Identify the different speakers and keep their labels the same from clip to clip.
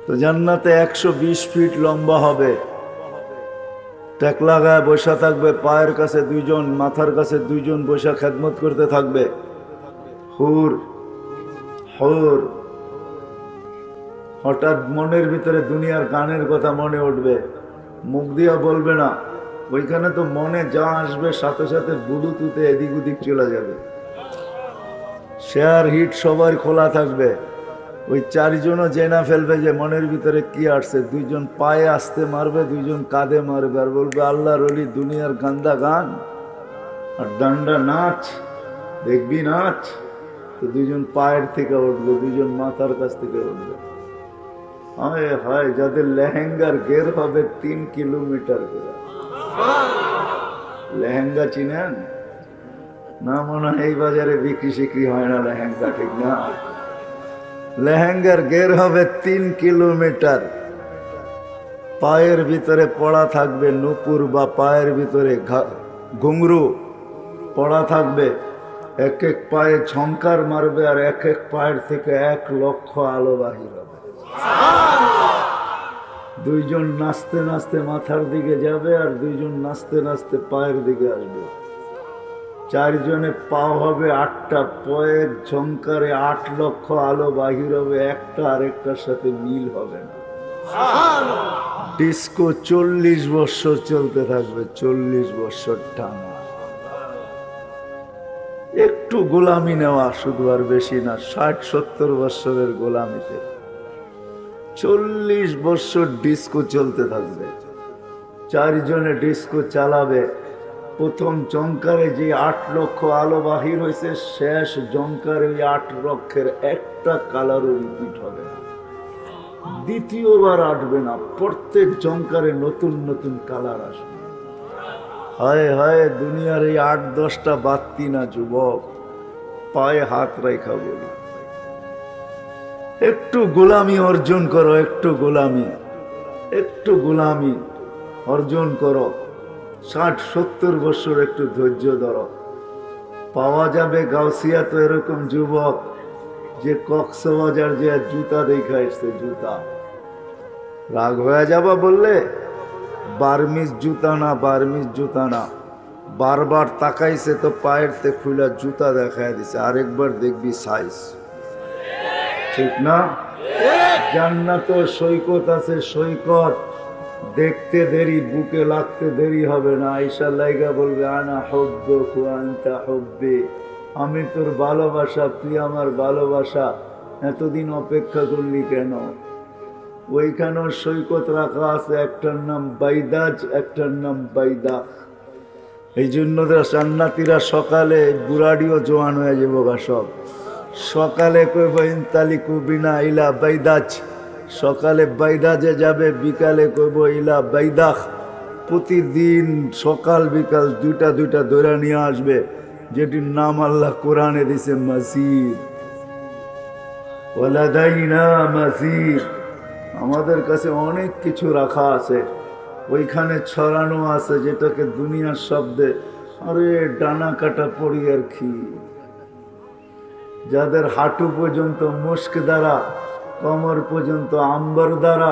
Speaker 1: তো জান্নাতে 120 ফিট লম্বা হবে, টেকলা গায়ে বসা থাকবে, পায়ের কাছে দুইজন, মাথার কাছে দুইজন বসা খেদমত করতে থাকবে। হুর হুর। হঠাৎ মনের ভিতরে দুনিয়ার গানের কথা মনে উঠবে, মুখ দিয়া বলবে না, ওইখানে তো মনে যা আসবে সাথে সাথে ব্লুটুথে এদিক ওদিক চলে যাবে। শেয়ার হিট সবার খোলা থাকবে, ওই চারজনও জেনা ফেলবে যে মনের ভিতরে কি আসছে। দুইজন পায়ে আসতে মারবে, দুইজন কাঁধে মারবে, আর বলবে আল্লাহর ওলি দুনিয়ার গান্দা গান আর ডান্ডা নাচ, দেখবি নাচ। তো দুইজন পায়ের থেকে উঠবে, দুইজন মাথার কাছ থেকে উঠবে। হায় হায়, যাদের লেহেঙ্গার ঘের হবে 3 কিলোমিটার করে। লেহেঙ্গা চিনেন না? মনে হয় এই বাজারে বিক্রি শিক্রি হয় না লেহেঙ্গা, ঠিক না? লেহেঙ্গার ঘের হবে 3 কিলোমিটার। পায়ের ভিতরে পড়া থাকবে নুপুর, বা পায়ের ভিতরে ঘুংরু পড়া থাকবে। এক এক পায়ে ঝংকার মারবে, আর এক এক পায়ের থেকে 1 লক্ষ আলো বাহির হবে। দুইজন নাচতে নাচতে মাথার দিকে যাবে, আর দুইজন নাচতে নাচতে পায়ের দিকে আসবে। চারজনে পা হবে 8টা, পায়ের ঝংকারে 8 লক্ষ আলো বাহির হবে, একটা আরেকটার সাথে মিল হবে না। ডিস্কো 40 বছর চলতে থাকবে, 40 বছর টানা। একটু গোলামি নেওয়া শুধু, আর বেশি না। 60-70 বছরের গোলামিতে 40 বছর ডিস্কো চলতে থাকবে। চারজনে ডিস্কো চালাবে। প্রথম জংকারে যে 8 লক্ষ আলো বাহির হয়েছে, শেষ জংকারে ওই 8 লক্ষের একটা কালারও রিপিট হবে না, দ্বিতীয়বার আসবে না। প্রত্যেক জংকারে নতুন নতুন কালার আসবে। হায় হায়, দুনিয়ার এই 8-10টা বাতি না যুবক, পায়ে হাত রেখা বলি, একটু গোলামি অর্জন করো, একটু গোলামি, একটু গোলামি অর্জন করো। 60-70 বছর একটু ধৈর্য ধরো। পাওয়া যাবে গাউসিয়া তো এরকম যুবক যে কক্সবাজার যে জুতা দেখা এসছে, জুতা। রাগ হয়ে যাবা বললে? বার্মিজ জুতা না, বার্মিজ জুতা না। বারবার তাকাইছে তো পায়ের তে খুলা জুতা দেখায় দিছে, আরেকবার দেখবি সাইজ, ঠিক না? জান্নাতে সৈকত আছে, সৈকত দেখতে দেরি, বুকে লাগতে দেরি হবে না। আয়েশা লাইগা বলবে আনা হুব্বুকা ওয়া আনতা হুব্বি, আমি তোর ভালোবাসা, তুই আমার ভালোবাসা, এতদিন অপেক্ষা করলি কেন? ওইখানেও সৈকত রাখা আছে, একটার নাম বাইদাজ, একটার নাম বাইদাখ। এই জন্য জান্নাতীরা সকালে বুড়াডিও জোয়ান হয়ে যাবো গা সব। সকালে কইব ইনতালিকু বিনা ইলা বাইদাজ, সকালে বাইদাজে যাবে, বিকালে কইব ইলা বাইদাখ। প্রতিদিন সকাল বিকাল দুইটা দুইটা দৌড়া নিয়ে আসবে, যেটির নাম আল্লাহ কোরআনে দিছে মসজিদ। ওয়ালাদাইনা মসজিদ, আমাদের কাছে অনেক কিছু রাখা আছে, ওইখানে ছড়ানো আছে, যেটাকে দুনিয়ার শব্দে আরে ডানা কাটা পড়ি আর কি। যাদের হাঁটু পর্যন্ত মুস্ক দ্বারা, কমর পর্যন্ত আম্বর দ্বারা,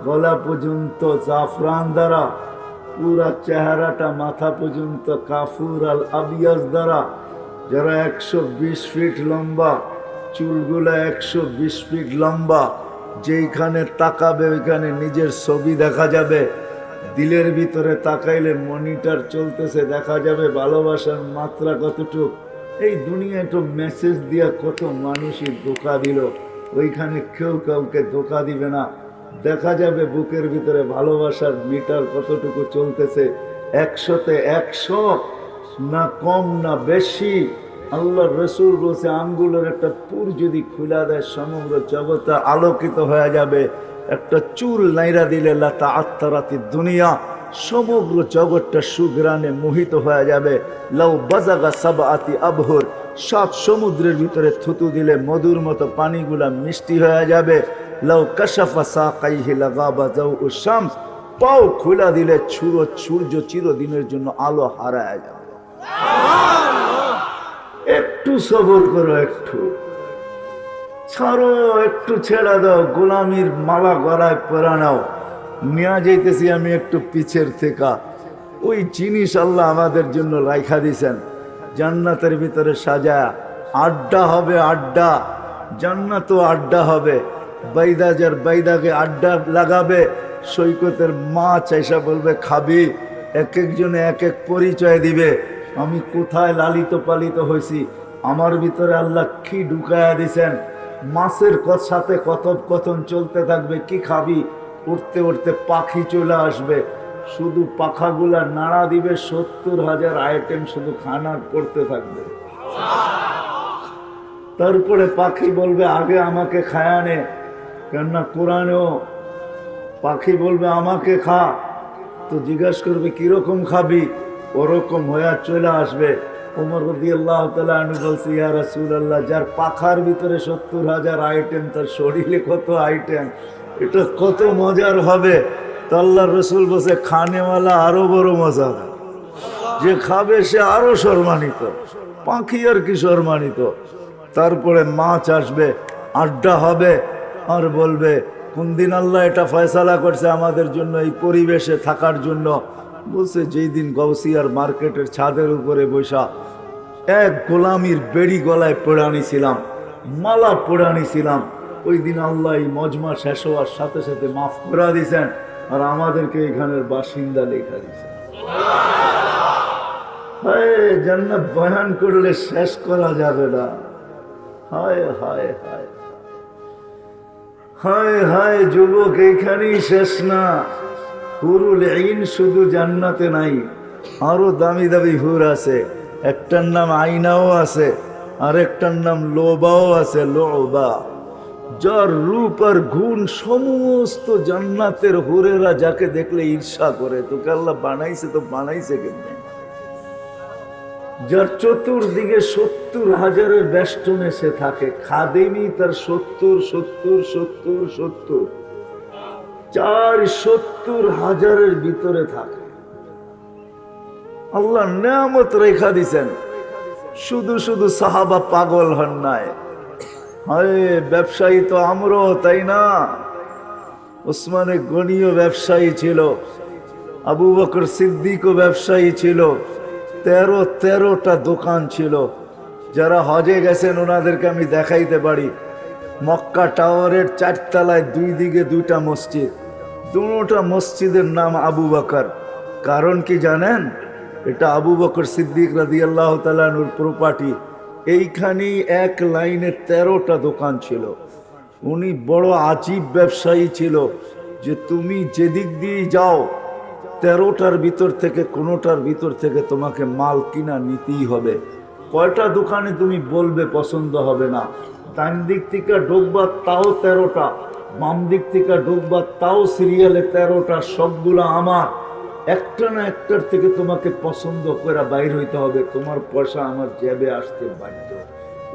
Speaker 1: গলা পর্যন্ত জাফরান দ্বারা, পুরা চেহারাটা মাথা পর্যন্ত কাফুর আল আবিয়াজ দ্বারা, যারা 120 ফিট লম্বা, চুলগুলা 120 ফিট লম্বা, যেইখানে তাকাবে ওইখানে নিজের ছবি দেখা যাবে। দিলের ভিতরে তাকাইলে মনিটর চলতেছে, দেখা যাবে ভালোবাসার মাত্রা কতটুক। এই দুনিয়ায় তো মেসেজ দিয়া কত মানুষই ধোঁকা দিল, ওইখানে কেউ কাউকে ধোঁকা দিবে না। দেখা যাবে বুকের ভিতরে ভালোবাসার মিটার কতটুকু চলতেছে, 100-তে 100, না কম না বেশি। আল্লাহ রসুল বলছে আঙ্গুলের একটা পুর যদি খুলা দেয়, সমগ্র জগৎ আলোকিত হয়ে যাবে। একটা চুল নাইরা দিলে লাতা আত্মারাতি দুনিয়া, সমগ্র জগৎটা সুগ্রানে মোহিত হয়ে যাবে। লাউ বাজাগা সাবআতি আবহুর, 7 সমুদ্রের ভিতরে থুতু দিলে মধুর মতো পানিগুলা মিষ্টি হয়ে যাবে। লাউ কাশাফা সাকাইহি লাগাবা যাউ শামস, পাও খুলা দিলে সূর্য চিরদিনের জন্য আলো হারায় যাবে। একটু সবর করো, একটু ছাড়ো, একটু ছেড়ে দাও, গোলামির মালা গলায় পরা নাও। নিয়ে যাইতেছি আমি একটু পিছের থেকে। ওই জিনিস আল্লাহ আমাদের জন্য রাইখা দিছেন জান্নাতের ভিতরে সাজায়া। আড্ডা হবে, আড্ডা, জান্নাতও আড্ডা হবে। বাইদা যার বাইদাকে আড্ডা লাগাবে, সৈকতের মাছ এসে বলবে খাবি। এক একজনে এক এক পরিচয় দিবে, আমি কোথায় লালিত পালিত হয়েছি, আমার ভিতরে আল্লাহ কি ঢুকায়া দিছেন। মাছের সাথে কথোপকথন চলতে থাকবে, কি খাবি। উঠতে উঠতে পাখি চলে আসবে, শুধু পাখাগুলা নাড়া দিবে, 70,000 আইটেম শুধু খানার করতে থাকবে। তারপরে পাখি বলবে আগে আমাকে খায়ানে, কেননা কোরআনেও পাখি বলবে আমাকে খা। তো জিজ্ঞাসা করবে কিরকম খাবি, ওরকম হয়ে চলে আসবে। ওমর রাদিয়াল্লাহু তাআলা আনহু বলছে, ইয়া রাসূলুল্লাহ, যার পাখার ভিতরে 70,000 আইটেম, তার শরীরে কত আইটেম, এটা কত মজার হবে। তো আল্লাহর রাসূল বলছে খানেওয়ালা আরো বড় মজা, যে খাবে সে আরো সম্মানিত। পাখি আর কি সম্মানিত। তারপরে মাছ আসবে, আড্ডা হবে, আর বলবে কোন দিন আল্লাহ এটা ফয়সালা করছে আমাদের জন্য এই পরিবেশে থাকার জন্য। বলছে যেই দিন গাউসিয়ার মার্কেটের ছাদের উপরে বসা এক গোলামির বেড়ি গলায় পড়ানিছিলাম, মালা পড়ানিছিলাম, ওই দিন আল্লাহ এই মজমা শেষ হওয়ার সাথে সাথে মাফ করে দিয়েছেন, আর আমাদেরকে এখানের বাসিন্দা লেখা দিয়েছেন। হায়, জান্নাত বয়ান করলে শেষ করা যাবে না। হায় হায় হায় হায় হায়, যুবক, এইখানেই শেষ না। হুরুল আইন শুধু জান্নাতে নাই, আরো দামি দামি হুর আছে। একটার নাম আইনাও আছে, আর একটার নাম লোবাও আছে। লোবা, যার রূপ আর গুণ সমস্ত জান্নাতের হুরেরা যাকে দেখলে ঈর্ষা করে। তোকে আল্লাহ বানাইছে তো বানাইছে কেমনে? যার চতুর্দিকে 70,000 বেষ্টনে সে থাকে, খাদেমি তার 70,000 70,000 ভিতরে থাকে। আল্লাহ নেয়ামত রেখা দিছেন, শুধু শুধু সাহাবা পাগল হন নাই। হায়, ব্যবসায়ী তো আমরাও, তাই না? উসমানে গনিও ব্যবসায়ী ছিল, আবু বকর সিদ্দিকও ব্যবসায়ী ছিল, 13টা দোকান ছিল। যারা হজে গেছেন ওনাদেরকে আমি দেখাইতে পারি, মক্কা টাওয়ারের 4 তলায় 2 দিকে 2টা মসজিদ, দুটো মসজিদের নাম আবু বকর। কারণ কি জানেন? এটা আবু বকর সিদ্দিক রাদিয়াল্লাহু তাআলা আনহুর প্রপার্টি। এইখানেই এক লাইনে 13টা দোকান ছিল। উনি বড় আজীব ব্যবসায়ী ছিল, যে তুমি যেদিক দিয়ে যাও 13টার ভিতর থেকে কোনোটার ভিতর থেকে তোমাকে মাল কিনা নিতেই হবে। কয়টা দোকানে তুমি বলবে পছন্দ হবে না। ডান দিক থেকে ঢুকবা তাও 13টা, বাম দিক থেকে ঢুকবা তাও সিরিয়ালে 13টা, সবগুলো আমার। একটা না একটার থেকে তোমাকে পছন্দ করে বাইর হইতে হবে, তোমার পয়সা আমার জেবে আসতে বাধ্য।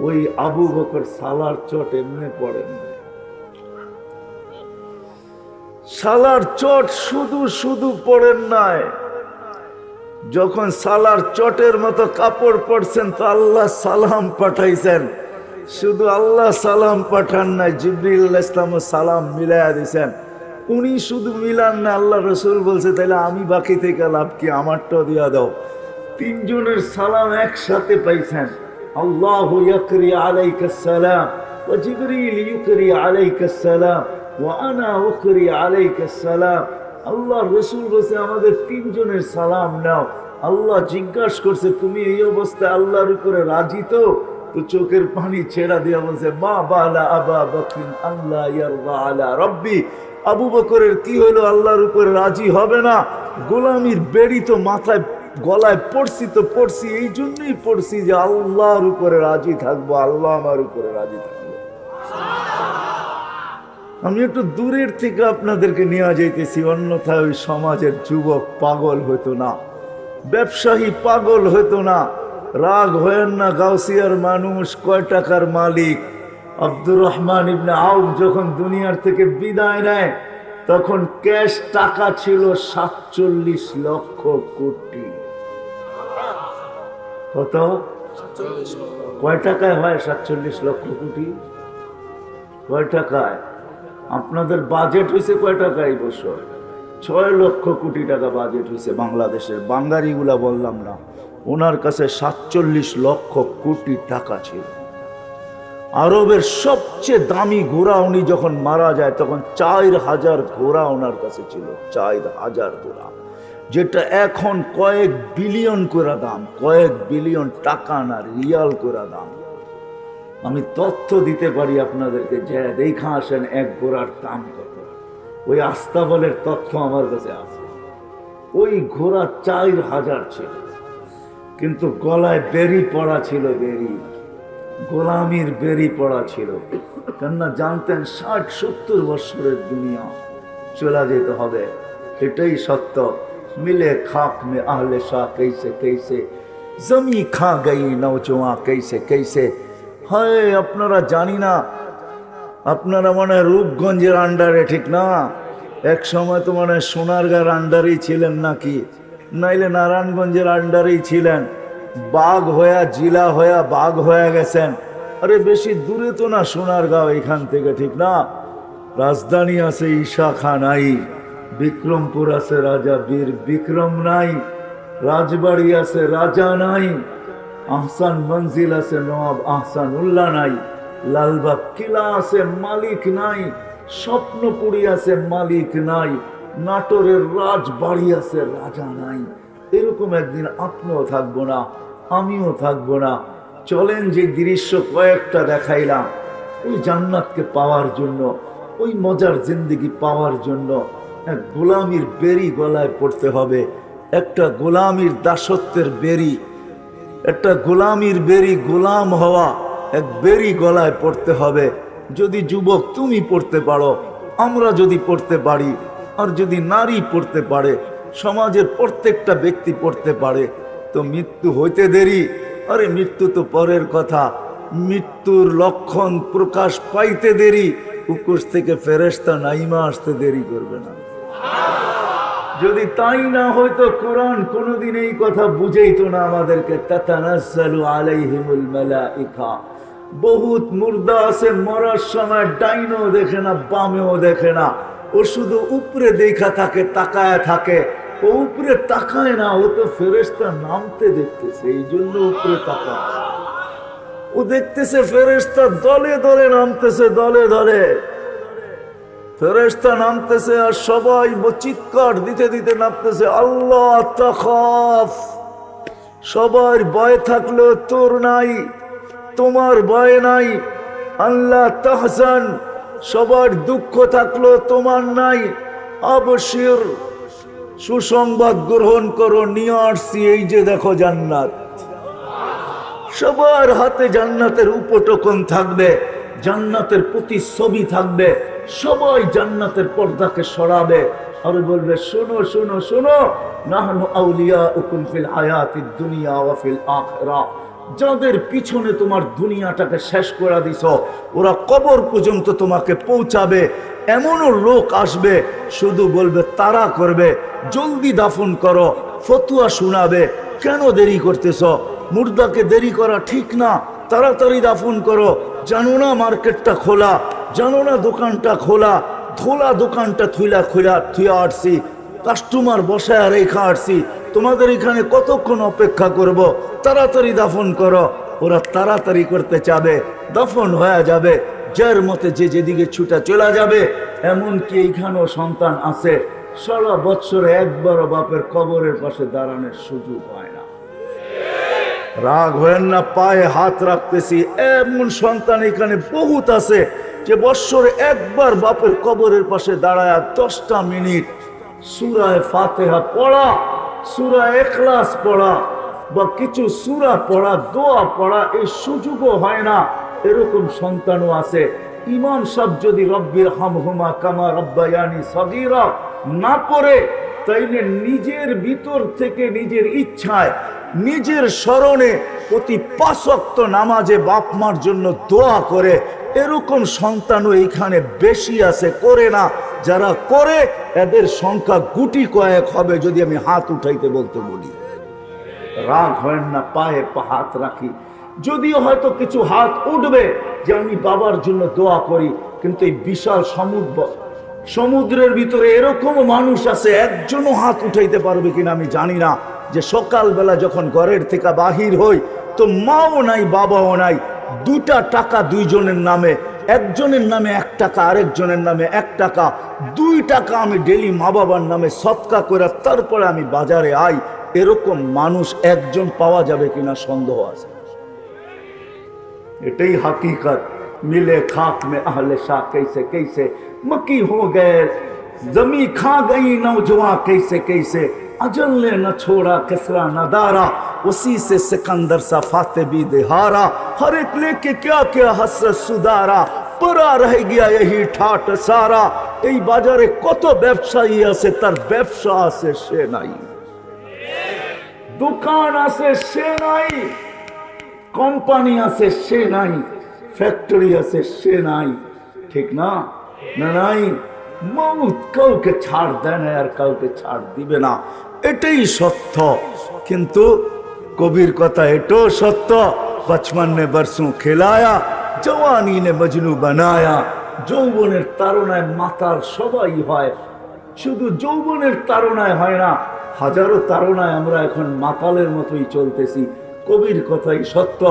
Speaker 1: ওই আবু বকর সালার চট এমনি পড়েন না, সালার চট শুধু শুধু পড়েন নাই। যখন সালার চটের মতো কাপড় পরছেন তো আল্লাহ সালাম পাঠাইছেন। শুধু আল্লাহ সালাম পাঠান নাই, জিবরিল আলাইহিস সালামও সালাম মিলাইয়া দিয়েছেন। উনি শুধু মিলান না, আল্লাহ রসুল বলছে তাহলে আমি বাকি থেকে লাভ কি, আমারটাও দিয়া দাও। 3 জনের সালাম একসাথে পাইছেন। আল্লাহু ইয়াকরি আলাইকাস সালাম ওয়া জিবরিল ইউকরি আলাইকাস সালাম ওয়া আনা উকরি আলাইকাস সালাম। আল্লাহ রসুল বলছে আমাদের 3 জনের সালাম নাও। আল্লাহ জিজ্ঞাসা করছে তুমি এই অবস্থায় আল্লাহর উপরে রাজি তো? তো চোখের পানি ছেড়া দিয়া বলছে মা বালা আবা বকরিন আল্লাহ ইয়ারদা আলা রব্বি। আবু বকরের কি হলো, আল্লাহর উপরে রাজি হবে না? গোলামির বেড়ি তো মাথায় গলায় পড়ছি তো পড়ছি, এই জন্যই পড়ছি যে আল্লাহর উপরে রাজি থাকবো, আল্লাহ আমার উপরে রাজি থাকবো। আমি একটু দূরের থেকে আপনাদেরকে নিয়ে যাইতেছি, অন্যথায় ওই সমাজের যুবক পাগল হইতো না, ব্যবসায়ী পাগল হইতো না। রাগ হয়েন না, গাউসিয়ার মানুষ কয় টাকার মালিক। আব্দুর রহমান ইবনে আউফ যখন দুনিয়ার থেকে বিদায় নেয় তখন ক্যাশ টাকা ছিল 47 লক্ষ কোটি। কত? কয় টাকায় হয় 47 লক্ষ কোটি? কয় টাকায়? আপনাদের বাজেট হয়েছে কয় টাকা এই বছর? 6 লক্ষ কোটি টাকা বাজেট হয়েছে বাংলাদেশের। বাঙালিগুলা বললাম না, ওনার কাছে 47 লক্ষ কোটি টাকা ছিল। আরবের সবচেয়ে দামি ঘোড়া উনি যখন মারা যায় তখন 4000 ঘোড়া ওনার কাছে ছিল। 4000 ঘোড়া, যেটা এখন কয়েক বিলিয়ন করে দাম, কয়েক বিলিয়ন টাকা না, রিয়াল করে দাম। আমি তথ্য দিতে পারি আপনাদেরকে, যে দেখা আসেন এক ঘোড়ার দাম কত। ওই আস্তাবলের তথ্য আমার কাছে আছে। ওই ঘোড়া 4000 ছিল, কিন্তু গলায় বেরি পড়া ছিল, বেরি, গোলামির বেরি পড়া ছিল। কেননা জানতেন 60-70 বছরের দুনিয়া চলে যেতে হবে, এটাই সত্য। মিলে খাক মে আহলে শাহ कैसे कैसे, জমি খা গই নওজোয়ান कैसे कैसे। হায়, আপনারা জানি না, আপনারা মনে হয় রূপগঞ্জের আন্ডারে, ঠিক না? এক সময় তো মনে হয় সোনারগাঁর আন্ডারেই ছিলেন নাকি, নাইলে নারায়ণগঞ্জের আন্ডারেই ছিলেন। বাঘ হয়ে, জিলা হয়ে বাঘ হয়ে গেছেন। আরে বেশি দূরে তো না সোনারগাঁও এখান থেকে, ঠিক না? রাজধানী আছে ঈশা খাঁ নাই, বিক্রমপুর আছে রাজা বীর বিক্রম নাই, রাজবাড়ি আছে রাজা নাই, আহসান মঞ্জিল আছে নবাব আহসান উল্লাহ নাই, লালবাগ কিলা আছে মালিক নাই, স্বপ্নপুরী আছে মালিক নাই, নাটোরের রাজবাড়ি আছে রাজা নাই। এরকম একদিন আপনিও থাকবো না, আমিও থাকবো না। চলেন যে দৃশ্য কয়েকটা দেখাইলাম, ওই জান্নাতকে পাওয়ার জন্য, ওই মজার জিন্দেগি পাওয়ার জন্য এক গোলামির বেরি গলায় পড়তে হবে। একটা গোলামির দাসত্বের বেরি, একটা গোলামির বেরি, গোলাম হওয়া এক বেরি গলায় পড়তে হবে। যদি যুবক তুমি পড়তে পারো, আমরা যদি পড়তে পারি, আর যদি নারী পড়তে পারে, সমাজের প্রত্যেকটা ব্যক্তি পড়তে পারে, তো মৃত্যু হইতে দেরি। আরে মৃত্যু তো পরের কথা, মৃত্যুর লক্ষণ প্রকাশ পাইতে দেরি, উপর থেকে ফেরেশতা নাইমা আসতে দেরি করবে না। যদি তাই না হয়তো কোরআন কোনোদিন এই কথা বুঝাইতো না আমাদেরকে। তাতানাজ্জালু আলাইহিমুল মালাইকা, বহুত মুর্দা আছে, মরার সময় ডাইনও দেখে না, বামেও দেখে না, ও শুধু উপরে দেখা থাকে, তাকায় থাকে। ও উপরে তাকায় না, ও তো ফেরেশতা নামতে দেখতেছে, এই জন্য উপরে তাকায়। ও দেখতেছে ফেরেশতা দলে দলে নামতেছে, দলে দলে ফেরেশতা নামতেছে, আর সবাই চিৎকার দিতে দিতে নামতেছে, আল্লাহ তাখাফ। সবার ভয় থাকলেও তোর নাই, তোমার ভয় নাই। আল্লাহ তাহজান, সবার দুঃখ থাকলেও তোমার নাই। আবশির, সুসংবাদ গ্রহণ করো, নিয়ে আসছি এই যে দেখো জান্নাত। সবার হাতে জান্নাতের উপটকন থাকবে, জান্নাতের প্রতিচ্ছবি থাকবে। সবাই জান্নাতের পর্দাকে সরাবে আর বলবে, শোনো শোনো শোনো, নাহনু আউলিয়াউকুম ফিল হায়াতিদ দুনিয়া ওয়া ফিল আখিরাহ। যাদের পিছনে তোমার দুনিয়াটাকে শেষ করে দিছো, ওরা কবর পর্যন্ত তোমাকে পৌঁছাবে। এমনও লোক আসবে, শুধু বলবে তারা করবে, জলদি দাফন করো, ফতুয়া শোনাবে, কেন দেরি করতেছ? মুর্দাকে দেরি করা ঠিক না, তাড়াতাড়ি দাফন করো। জানো না মার্কেটটা খোলা, জানো না দোকানটা খোলা, ধোলা দোকানটা থুয়া আসছি, কাস্টমার বসায় রেখা আসছি, তোমাদের এখানে কতক্ষণ অপেক্ষা করব, তাড়াতাড়ি দাফন করো। ওরা তাড়াতাড়ি করতে চাবে, দাফন হয়ে যাবে, যার মতে যে যেদিকে ছুটা চলে যাবে। এমনকি এইখানেও সন্তান আছে, সারা বৎসরে একবারও বাপের কবরের পাশে দাঁড়ানোর সুযোগ হয় না। রাগ হয়েন না, পায়ে হাত রাখতেছি, এমন সন্তান এখানে বহুত আছে যে বৎসরে একবার বাপের কবরের পাশে দাঁড়ায় 10টা মিনিট সূরায়ে ফাতিহা পড়া, সূরা ইখলাস পড়া বা কিছু সূরা পড়া, দোয়া পড়া, এই সুযোগও হয় না। এরকম সন্তানও আছে। ইমাম সাহেব যদি রব্বির হামহুমা কামা রব্বায়ানি সগীরা না পড়ে, তাইলে নিজের ভিতর থেকে নিজের ইচ্ছায়, নিজের স্মরণে প্রতি 5 ওয়াক্ত নামাজে বাপ মার জন্য দোয়া করে। এরকম সন্তানও এখানে বেশি আছে, করে না। যারা করে এদের সংখ্যা গুটি কয়েক হবে যদি আমি হাত উঠাইতে বলতে বলি। রাগ হয় না, পায়ে হাত রাখি। যদিও হয়তো কিছু হাত উঠবে যে আমি বাবার জন্য দোয়া করি, কিন্তু এই বিশাল সমুদ্রের ভিতরে এরকম মানুষ আছে, একজনও হাত উঠাইতে পারবে কিনা আমি জানি না, যে সকালবেলা যখন ঘরের থেকে বাহির হই তো মাও নাই বাবাও নাই, 2টা টাকা দুইজনের নামে, একজনের নামে 1 টাকা, আরেকজনের নামে 1 টাকা, 2 টাকা আমি ডেলি মা বাবার নামে সৎকা করে তারপরে আমি বাজারে আই। এরকম মানুষ একজন পাওয়া যাবে কিনা সন্দেহ আছে। এটাই হাকিকত। मिले खाक में अहले शाह कैसे कैसे मक्की हो गए, जमी खा गई नौजवान कैसे कैसे, अजल ने न छोड़ा किसरा न दारा, उसी से सिकंदर सा फाते भी देहारा, हर एक लेके क्या क्या हसरत सुधारा, परा रह गया यही ठाट सारा। এই বাজারে কত ব্যবসায়ী আছে, তার ব্যবসা আছে সে নাই, দোকান আছে সে নাই, কোম্পানি আছে সে নাই, ফ্যাক্টরি আছে সে নাই, ঠিক না? না নাই, মৌত কাউকে ছাড় দেয় না আর কাউকে ছাড় দিবে না, এটাই সত্য। কিন্তু কবির কথা এটাও সত্য, বচপন ने बरसों खिलाया, जवानी ने मजनू बनाया। যৌবনের তাড়নায় মাতাল সবাই হয়, শুধু যৌবনের তাড়নায় হয় না, হাজারো তাড়নায় আমরা এখন মাতালের মতোই চলতেছি। কবির কথাই সত্য,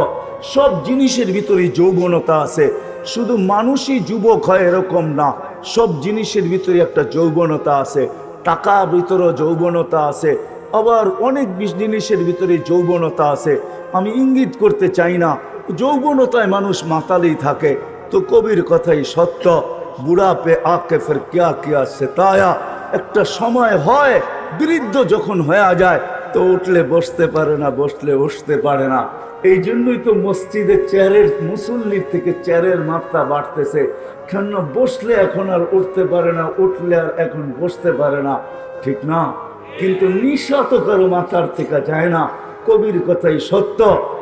Speaker 1: সব জিনিসের ভিতরে যৌবনতা আছে, শুধু মানুষই যুবক হয় এরকম না, সব জিনিসের ভিতরে একটা যৌবনতা আছে। টাকা ভিতরে যৌবনতা আছে, আবার অনেক জিনিসের ভিতরে যৌবনতা আছে। আমি ইঙ্গিত করতে চাই না, যৌবনতায় মানুষ মাতালেই থাকে। তো কবির কথাই সত্য, বুড়া পে আকে ফির কিয়া কিয়া সেতায়া, একটা সময় হয় বৃদ্ধ যখন হয়ে যায় তো উঠলে বসতে পারে না, বসলে উঠতে পারে না। এই জন্যই তো মসজিদে চেয়ারের মুসল্লির থেকে চেয়ারের মাত্রা বাড়তেছে, কেন বসলে এখন আর উঠতে পারে না, উঠলে আর এখন বসতে পারে না, ঠিক না? কিন্তু নিশা তো কারো মাথার থেকে যায় না। কবির কথাই সত্য,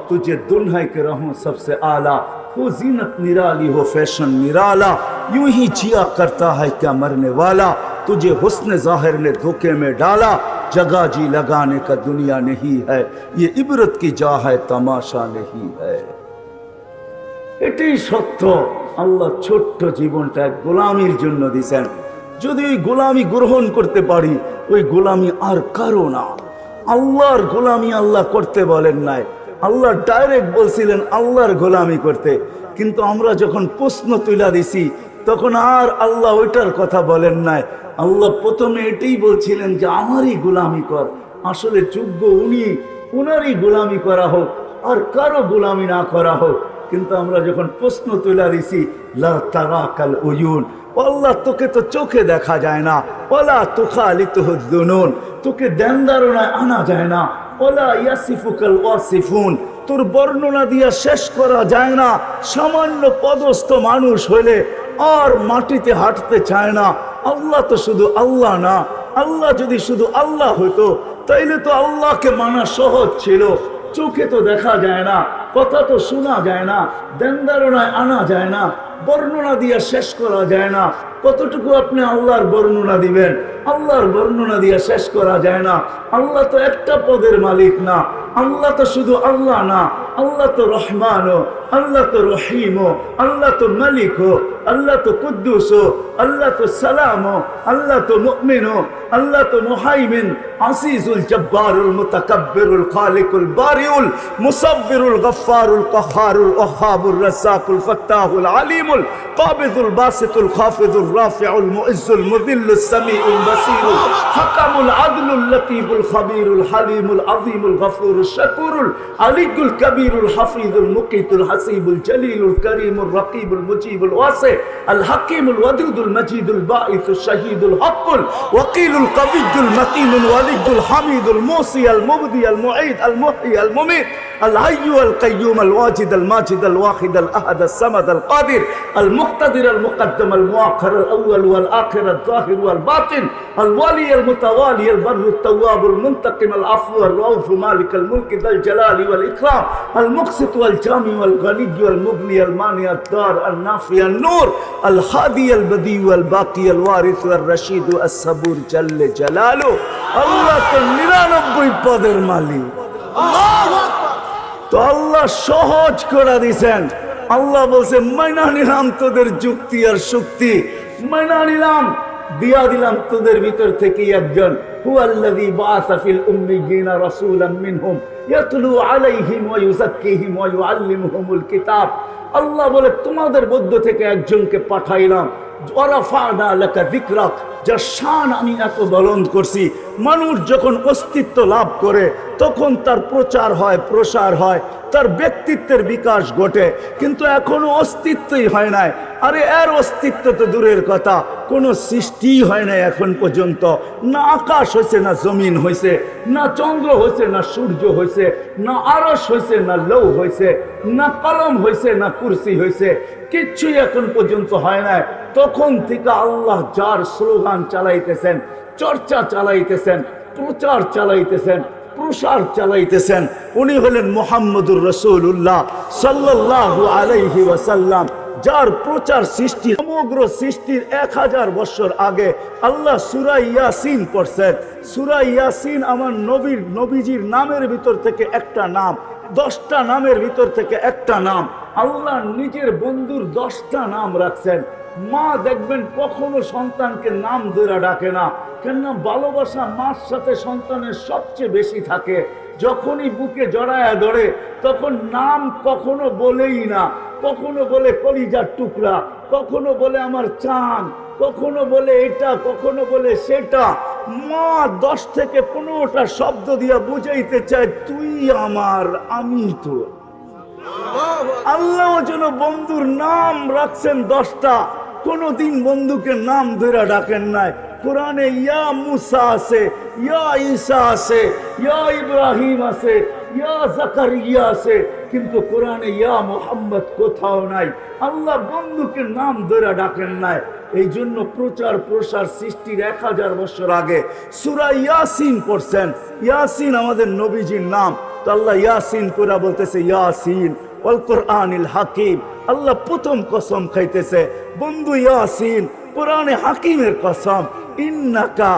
Speaker 1: तुझे दुल्हन के रहूं सबसे आला, हो जीनत निराली हो फैशन निराला, यूं ही जिया करता है क्या मरने वाला, तुझे हुस्न जाहिर ने धोखे में डाला, जगह जी लगाने का दुनिया नहीं है, ये इबरत की जा है तमाशा नहीं है। এটাই সত্য। আল্লাহ ছোট্ট জীবনটা গোলামির জন্য দিয়েছেন, যদি ওই গোলামি গ্রহণ করতে পারি, ওই গোলামি আর কারো না। আল্লাহর গোলামি আল্লাহ করতে বলেন নাই, আল্লাহ ডাইরেক্ট বলছিলেন আল্লাহর গোলামি করতে। কিন্তু আমরা যখন প্রশ্ন তুলে দিছি তখন আর আল্লাহ ওইটার কথা বলেন নাই। আল্লাহ প্রথমে এটাই বলছিলেন যে আমারই গোলামি কর। আসলে যোগ্য উনি, উনারই গোলামি করা হোক, আর কারো গোলামি না করা হোক। কিন্তু আমরা যখন প্রশ্ন তুলে দিছি, লা তারাকাল উয়ুন, আল্লাহ তোকে তো চোখে দেখা যায় না, ওলা তুখালিতুহুদ দুনুন, তোকে ধ্যান ধারণায় আনা যায় না, ওলা ইয়াসিফুকাল ওয়াসিফুন, তোর বর্ণনা দিয়া শেষ করা যায় না। সামান্য পদস্থ মানুষ হইলে আর মাটিতে হাঁটতে চায় না। আল্লাহ তো শুধু আল্লাহ না, আল্লাহ যদি শুধু আল্লাহ হতো তাইলে তো আল্লাহকে মানা সহজ ছিল। চোখে তো দেখা যায় না, কথা তো শোনা যায় না, ধ্যান ধারণায় আনা যায় না, বর্ণনা দিয়া শেষ করা যায় না। কতটুকু আপনি আল্লাহর বর্ণনা দিবেন? আল্লাহর বর্ণনা দিয়া শেষ করা যায় না। আল্লাহ তো একটা পদের মালিক না, আল্লাহ তো শুধু আল্লাহ না, আল্লাহ তো রহমান, আল্লাহ তো রহিম, আল্লাহ তো মালিক, আল্লাহ তো কুদ্দুস, আল্লাহ তো সালাম, আল্লাহ তো মুমিন, আল্লাহ তো মুহাইমিন, আসিজুল জব্বারুল মুতাকাব্বিরুল খালিকুল বারিউল মুসাব্বিরুল গফফারুল কাহ্হারুল ওয়াহ্হাবুর রাজ্জাকুল ফাত্তাহুল আলিমুল কাবিদুল বাসিতুল খাফিদুর রাফিউল মুইজ্জুল মুযিল্লুস সামিউল বাসীরুল হাকামুল আদলুল লতীফুল খাবীরুল হালিমুল আযীমুল গফুরুশ শাকুরুল আলিয়ুল কবীরুল হাফিজুল মুকিতুল হাসিবুল জলিলুল করিমুর রকিবুল মুজিবুল ওয়াসি আল হাকিমুল ওয়াদুদুল মজিদুল বাঈসুশ শাহীদুল হকুল ওয়াকিলুল কবিয়্যুল মতিনুল ওয়ালিদুল হামিদুল মুসি আল মুবদি আল মুঈদ আল মুহয়ি আল মুমীত الحي القيوم الواجد الماجد الواحد الأحد الصمد القادر المقتدر المقدم المؤخر الأول والآخر الظاهر والباطن الولي المتوالي البر التواب المنتقم العفو الرؤوف مالك الملك ذا الجلال والإكرام المقسط والجامع والغني والمغني المانع الدار النافع النور الهادي البديع والباقي الوارث والرشيد الصبور جل جلاله الله নিরানব্বই পদের মালিক। তো আল্লাহ সহজ করে দিয়েছেন, আল্লাহ বলছে মাইনা নিলাম তোদের যুক্তি আর শক্তি, মাইনা নিলাম, দিয়া দিলাম তোদের ভিতর থেকে একজন, হুয়াল্লাযী বাআসা ফিল উম্মিয়্যিনা রাসূলাম মিনহুম ইয়াতলু আলাইহিম ওয়া ইউযাক্কিহিম ওয়া ইউআল্লিমুহুমুল কিতাব। আল্লাহ বলে তোমাদের মধ্য থেকে একজনকে পাঠাইলাম, ওয়া রাফা'না লাকা যিকরাক, যার শান আমি এত বুলন্দ করছি। মানুষ যখন অস্তিত্ব লাভ করে তখন তার প্রচার হয়, প্রসার হয়, তার ব্যক্তিত্বের বিকাশ ঘটে, কিন্তু এখনো অস্তিত্বই হয় নাই। আরে এর অস্তিত্ব তো দূরের কথা, কোনো সৃষ্টি হয় নাই এখন পর্যন্ত। না আকাশ হয়েছে, না জমিন হয়েছে, না চন্দ্র হয়েছে, না সূর্য হয়েছে, না আরশ হয়েছে, না লৌহ হয়েছে, না কলম হয়েছে, না কুরসি হয়েছে, কিচ্ছুই এখন পর্যন্ত হয় নাই। তখন থেকে আল্লাহ যার স্লোগান চালাইতেছেন, চর্চা চালাইতেছেন, প্রচার চালাইতেছেন, প্রসার চালাইতেছেন, উনি হলেন মুহাম্মদুর রাসূলুল্লাহ সাল্লাল্লাহু আলাইহি ওয়াসাল্লাম, যার প্রচার সৃষ্টি সমগ্র সৃষ্টির 1000 বছর আগে আল্লাহ সূরা ইয়াসিন পড়ছেন। সূরা ইয়াসিন আমার নবীজির নামের ভিতর থেকে একটা নাম, 10টা নামের ভিতর থেকে একটা নাম। আল্লাহ নিজের বন্ধুর 10টা নাম রাখছেন। মা দেখবেন কখনো সন্তানকে নাম ধরে ডাকে না, কেননা ভালোবাসা মার সাথে সন্তানের সবচেয়ে বেশি থাকে। যখনই বুকে জড়ায় ধরে তখন নাম কখনো বলেই না, কখনো বলে কলিজার টুকরা, কখনো বলে আমার চাঁদ, কখনো বলে এটা, কখনো বলে সেটা। মা 10 থেকে 15টা শব্দ দিয়া বুঝাইতে চায় তুই আমার, আমি তো। আল্লাহ যেন বন্ধুর নাম রাখছেন 10টা, কোনদিন বন্ধুকে নাম ধরে ডাকেন নাই। কোরআনে ইয়া মুসা আছে, ইয়া ঈসা আছে, ইয়া ইব্রাহিম আছে, ইয়া জাকারিয়া আছে, কিন্তু কোরআনে ইয়া মুহাম্মদ কোথাও নাই। আল্লাহ বন্ধুকে নাম ধরে ডাকেন নাই। এই জন্য প্রচার প্রসার সৃষ্টির 1000 বছর আগে সূরা ইয়াসিন পড়ছেন। ইয়াসিন আমাদের নবীজির নাম, তো আল্লাহ ইয়াসিন পুরা বলতেছে ইয়াসিন ওয়াল কুরআনিল হাকিম। আল্লাহ প্রথম কসম খাইতেছে বন্ধু ইয়াসিন, কোরআনে হাকিমের কসম। ইন্নাকা,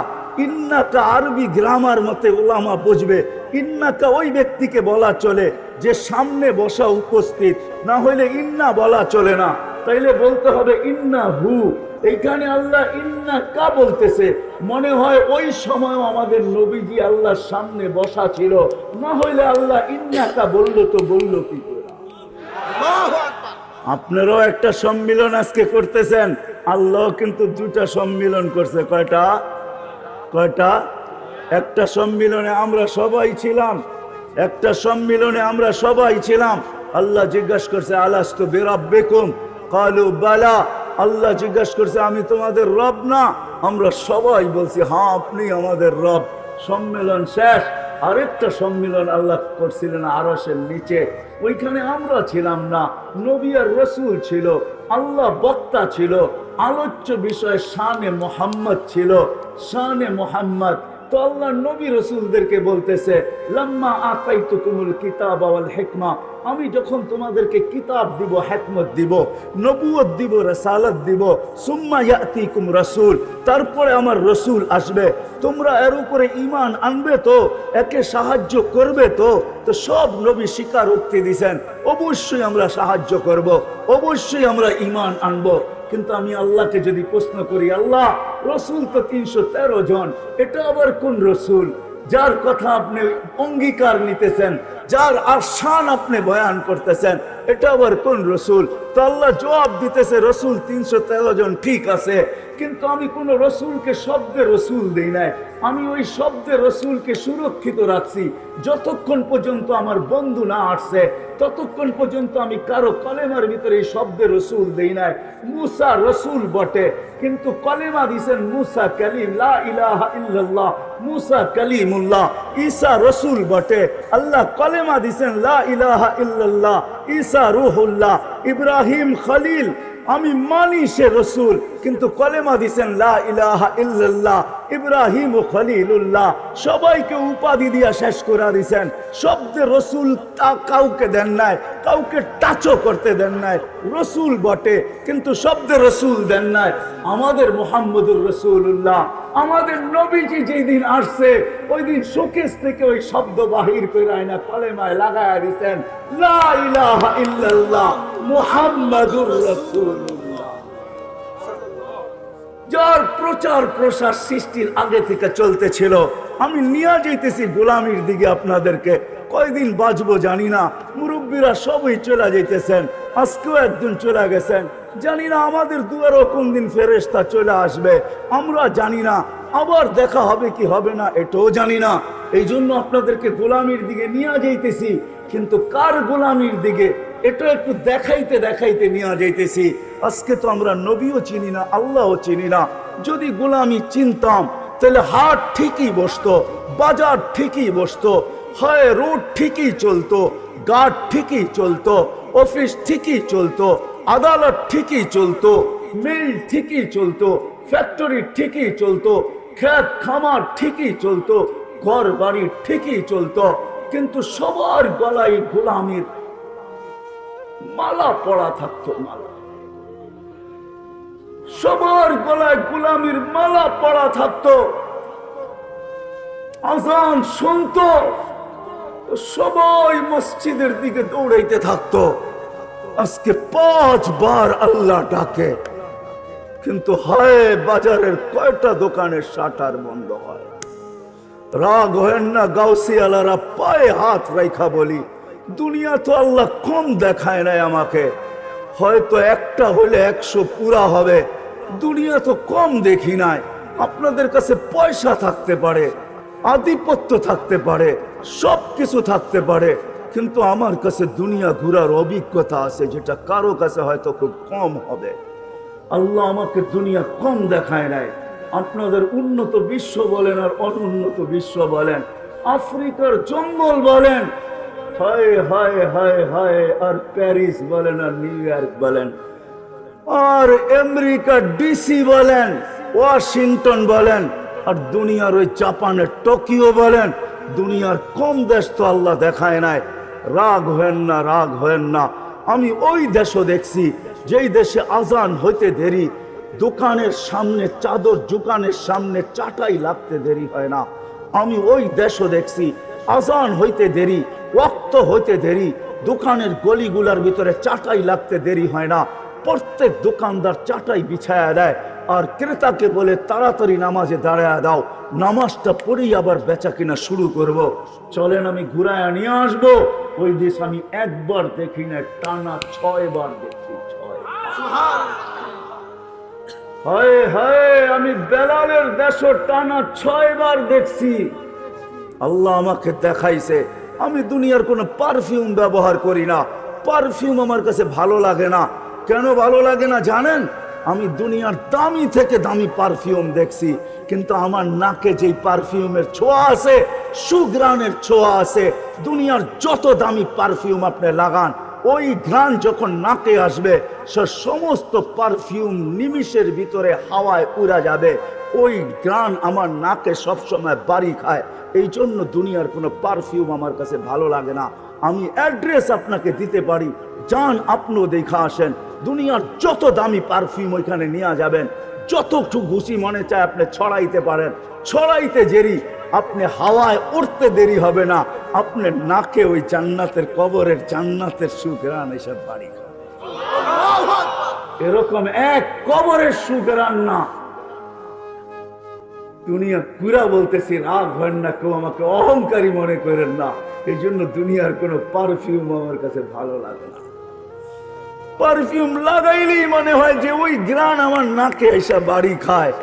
Speaker 1: ইন্নাকা আরবি গ্রামার মতে উলামা বুঝবে, ইন্নাকা ওই ব্যক্তিকে বলা চলে যে সামনে বসা উপস্থিত, না হইলে ইন্না বলা চলে না, তাইলে বলতে হবে ইন্না হু। এইখানে আল্লাহ ইন্নাকা বলতেছে, মনে হয় ওই সময় আমাদের নবীজি আল্লাহর সামনে বসা ছিল, না হইলে আল্লাহ ইন্নাকা বললো তো বললো কি করে? আপনারাও একটা সম্মিলন আজকে করতেছেন, আল্লাহ কিন্তু 2টা সম্মিলন করছে। কয়টা? কয়টা? একটা সম্মিলনে আমরা সবাই ছিলাম, একটা সম্মিলনে আমরা সবাই ছিলাম। আল্লাহ জিজ্ঞাসা করছে আলাস্তু বিরাব্বিকুম ক্বালু বালা। আল্লাহ জিজ্ঞাসা করছে আমি তোমাদের রব না? আমরা সবাই বলছি হ্যাঁ আপনি আমাদের রব। সম্মেলন শেষ। আরেকটা সম্মেলন আল্লাহ করছিলেন আরশের নিচে, ওইখানে আমরা ছিলাম না, নবী আর রাসূল ছিল, আল্লাহ বক্তা ছিল, আলোচ্য বিষয় শানে মুহাম্মদ ছিল, শানে মুহাম্মদ। তো আল্লাহ নবী রাসূলদেরকে বলতেছে লাম্মা আতাইতুকুমুল কিতাব ওয়াল হিকমা, আমি যখন তোমাদেরকে কিতাব দিব, হিকমত দিব, নবুয়ত দিব, রাসালাত দিব, সুম্মা ইয়াতিকুম রাসূল, তারপরে আমার রাসূল আসবে, তোমরা এর উপরে ঈমান আনবে তো, একে সাহায্য করবে তো? তো সব নবী স্বীকারোক্তি দিয়েছেন অবশ্যই আমরা সাহায্য করব, অবশ্যই আমরা ঈমান আনবো। কিন্তু আমি আল্লাহকে যদি প্রশ্ন করি, আল্লাহ রসুল তো 313 জন, এটা আবার কোন রসুল যার কথা আপনি অঙ্গীকার নিতেছেন, যার আশান আপনি বয়ান করতেছেন, এটা আবার কোন রসুল? তো আল্লাহ জবাব দিতেছে রসুল 313 জন ঠিক আছে, কিন্তু আমি কোন রসুলকে শব্দে রসুল দেই নাই, আমি ওই শব্দে রসুলকে সুরক্ষিত রাখছি। যতক্ষণ পর্যন্ত আমার বন্ধু না আসছে ততক্ষণ পর্যন্ত আমি কারো কলেমার ভিতরে এই শব্দে রসুল দেই নাই। মুসা রসুল বটে, কিন্তু কলেমা দিছেন মুসা কালিম, লা ইলাহা ইল্লাল্লাহ, মুসা কালিমুল্লাহ। ঈসা রসুল বটে, আল্লাহ কলেমা দিছেন লা ইলাহা ইল্লাল্লাহ, ঈসা রূহুল্লাহ। ইব্রাহিম খলিল, আমি মানি সে রসুল, কিন্তু কলেমা দিছেন লা ইলাহা ইল্লাল্লাহ, ইব্রাহিম ও খলিলুল্লাহ। সবাইকে উপাধি দিয়া শেষ করে দিছেন, শব্দে রসুল তা কাউকে দেন নাই, কাউকে টাচও করতে দেন নাই। রসুল বটে কিন্তু শব্দে রসুল দেন নাই। আমাদের মুহাম্মদুর রাসূলুল্লাহ, আমাদের নবীজি যেই দিন আসছে ওই দিন শোকেস থেকে ওই শব্দ বাহির করে আয়না কলেমায় লাগায়া দিছেন লা ইলাহা ইল্লাল্লাহ মুহাম্মাদুর রাসূলুল্লাহ। যার প্রচার প্রসার সৃষ্টির আগে থেকে চলতেছিল, আমি নিয়ে যাইতেছি গোলামির দিকে আপনাদেরকে। কয়দিন বাঁচবো জানি না, মুরব্বীরা সবই চলে যাইতেছেন, আজকেও একজন চলে গেছেন। জানি না আমাদের দুয়ারও কোন দিন ফেরেশতা চলে আসবে, আমরা জানি না। আবার দেখা হবে কি হবে না এটাও জানি না। এই জন্য আপনাদেরকে গোলামির দিকে নিয়ে যাইতেছি, কিন্তু কার গোলামির দিকে এটা একটু দেখাইতে দেখাইতে নিয়ে যাইতেছি। আজকে তো আমরা নবীও চিনি না, আল্লাহও চিনি না। যদি গোলামি চিনতাম তাহলে হাট ঠিকই বসতো, বাজার ঠিকই বসতো, হয় রোড ঠিকই চলতো, গার্ড ঠিকই চলতো, অফিস ঠিকই চলতো, আদালত ঠিকই চলতো, মিল ঠিকই চলতো, ফ্যাক্টরি ঠিকই চলতো, ক্ষেত খামার ঠিকই চলতো, ঘর বাড়ি ঠিকই চলতো। কিন্তু সবার গলায় গোলামির মালা পড়া থাকতো, মালা। সবার গলায় গোলামির মালা পড়া থাকতো। আজান শুনতো, সবাই মসজিদের দিকে দৌড়াইতে থাকতো। আজকে 5 বার আল্লাহ ডাকে, কিন্তু হয় বাজারের কয়টা দোকানের শাটার বন্ধ হয়। রাগ হয় না, গাউসিয়ালারা পায়ে হাত রাখা বলি, দুনিয়া তো আল্লাহ কম দেখায় নাই আমাকে। হয়তো একটা হলে 100 পুরা হবে, দুনিয়া তো কম দেখি নাই। আপনাদের কাছে পয়সা থাকতে পারে, আধিপত্য থাকতে পারে, সব কিছু থাকতে পারে, কিন্তু আমার কাছে দুনিয়া ঘুরার অভিজ্ঞতা আছে, যেটা কারো কাছে হয়তো খুব কম হবে। আল্লাহ আমাকে দুনিয়া কম দেখায় নাই। আপনাদের উন্নত বিশ্ব বলেন আর অনুন্নত বিশ্ব বলেন, আফ্রিকার জঙ্গল বলেন, হায় হায় হায় হায়, আর প্যারিস বলেন আর নিউ ইয়র্ক বলেন, আর আমেরিকার ডিসি বলেন, ওয়াশিংটন বলেন, আর দুনিয়ার ওই জাপানের টোকিও বলেন, দুনিয়ার কম দেশ তো আল্লাহ দেখায় নাই। রাগ হেন না, রাগ হেন না। আমি ওই দেশও দেখছি যেই দেশে আজান হইতে দেরি, দোকানের সামনে চাদর, দোকানের সামনে চাটাই লাগতে দেরি হয় না। আমি ওই দেশও দেখছি আজান হইতে দেরি, ওয়াক্ত হইতে দেরি, দোকানের গলিগুলার ভিতরে চাটাই লাগতে দেরি হয় না। প্রত্যেক দোকানদার চাটাই বিছায়া দেয়, আর ক্রেতাকে বলে তাড়াতাড়ি নামাজে দাঁড়ায় দাও, নামাজটা পড়েই আবার বেচা কিনা শুরু করব। চলেন আমি ঘুরায় নিয়ে আসবো। ওই দেশ আমি একবার দেখি না, টানা 6 বার দেখছি। 6 হায় হায়, আমি বেলালের দেশও টানা 6 বার দেখছি। আল্লাহ আমাকে দেখাইছে। আমি দুনিয়ার কোনো পারফিউম ব্যবহার করি না, পারফিউম আমার কাছে ভালো লাগে না। কেন ভালো লাগে না জানেন? আমি দুনিয়ার দামি থেকে দামি পারফিউম দেখছি, কিন্তু আমার নাকে যেই পারফিউমের ছোঁয়া আছে, সুঘ্রাণের ছোঁয়া আছে, দুনিয়ার যত দামি পারফিউম আপনি লাগান, ওই ঘ্রাণ যখন নাকে আসবে, সে সমস্ত পারফিউম নিমিষের ভিতরে হাওয়ায় উড়া যাবে। ওই ঘ্রাণ আমার নাকে সবসময় বাড়ি খায়। এই জন্য দুনিয়ার কোনো পারফিউম আমার কাছে ভালো লাগে না। আমি অ্যাড্রেস আপনাকে দিতে পারি, যান আপনিও দেখা আসেন। দুনিয়ার যত দামি পারফিউম ওইখানে নিয়ে যাবেন, যতটুকু ঘুষি মনে চায় আপনি ছড়াইতে পারেন। ছড়াইতে দেরি, আপনি হাওয়ায় উঠতে দেরি হবে না, আপনার নাকে ওই জান্নাতের, কবরের জান্নাতের সুঘ্রাণ এসব বাড়ি খাবে। এরকম এক কবরের সুঘ্রাণ না। দুনিয়া পুরা বলতেছি, রাগ হয় না, কেউ আমাকে অহংকারী মনে করেন না। এই জন্য দুনিয়ার কোনো পারফিউম আমার কাছে ভালো লাগে না। পারফিউম লাগাইলেই মনে হয় যে ওই ঘ্রাণ আমার নাকে এসে বাড়ি খায়।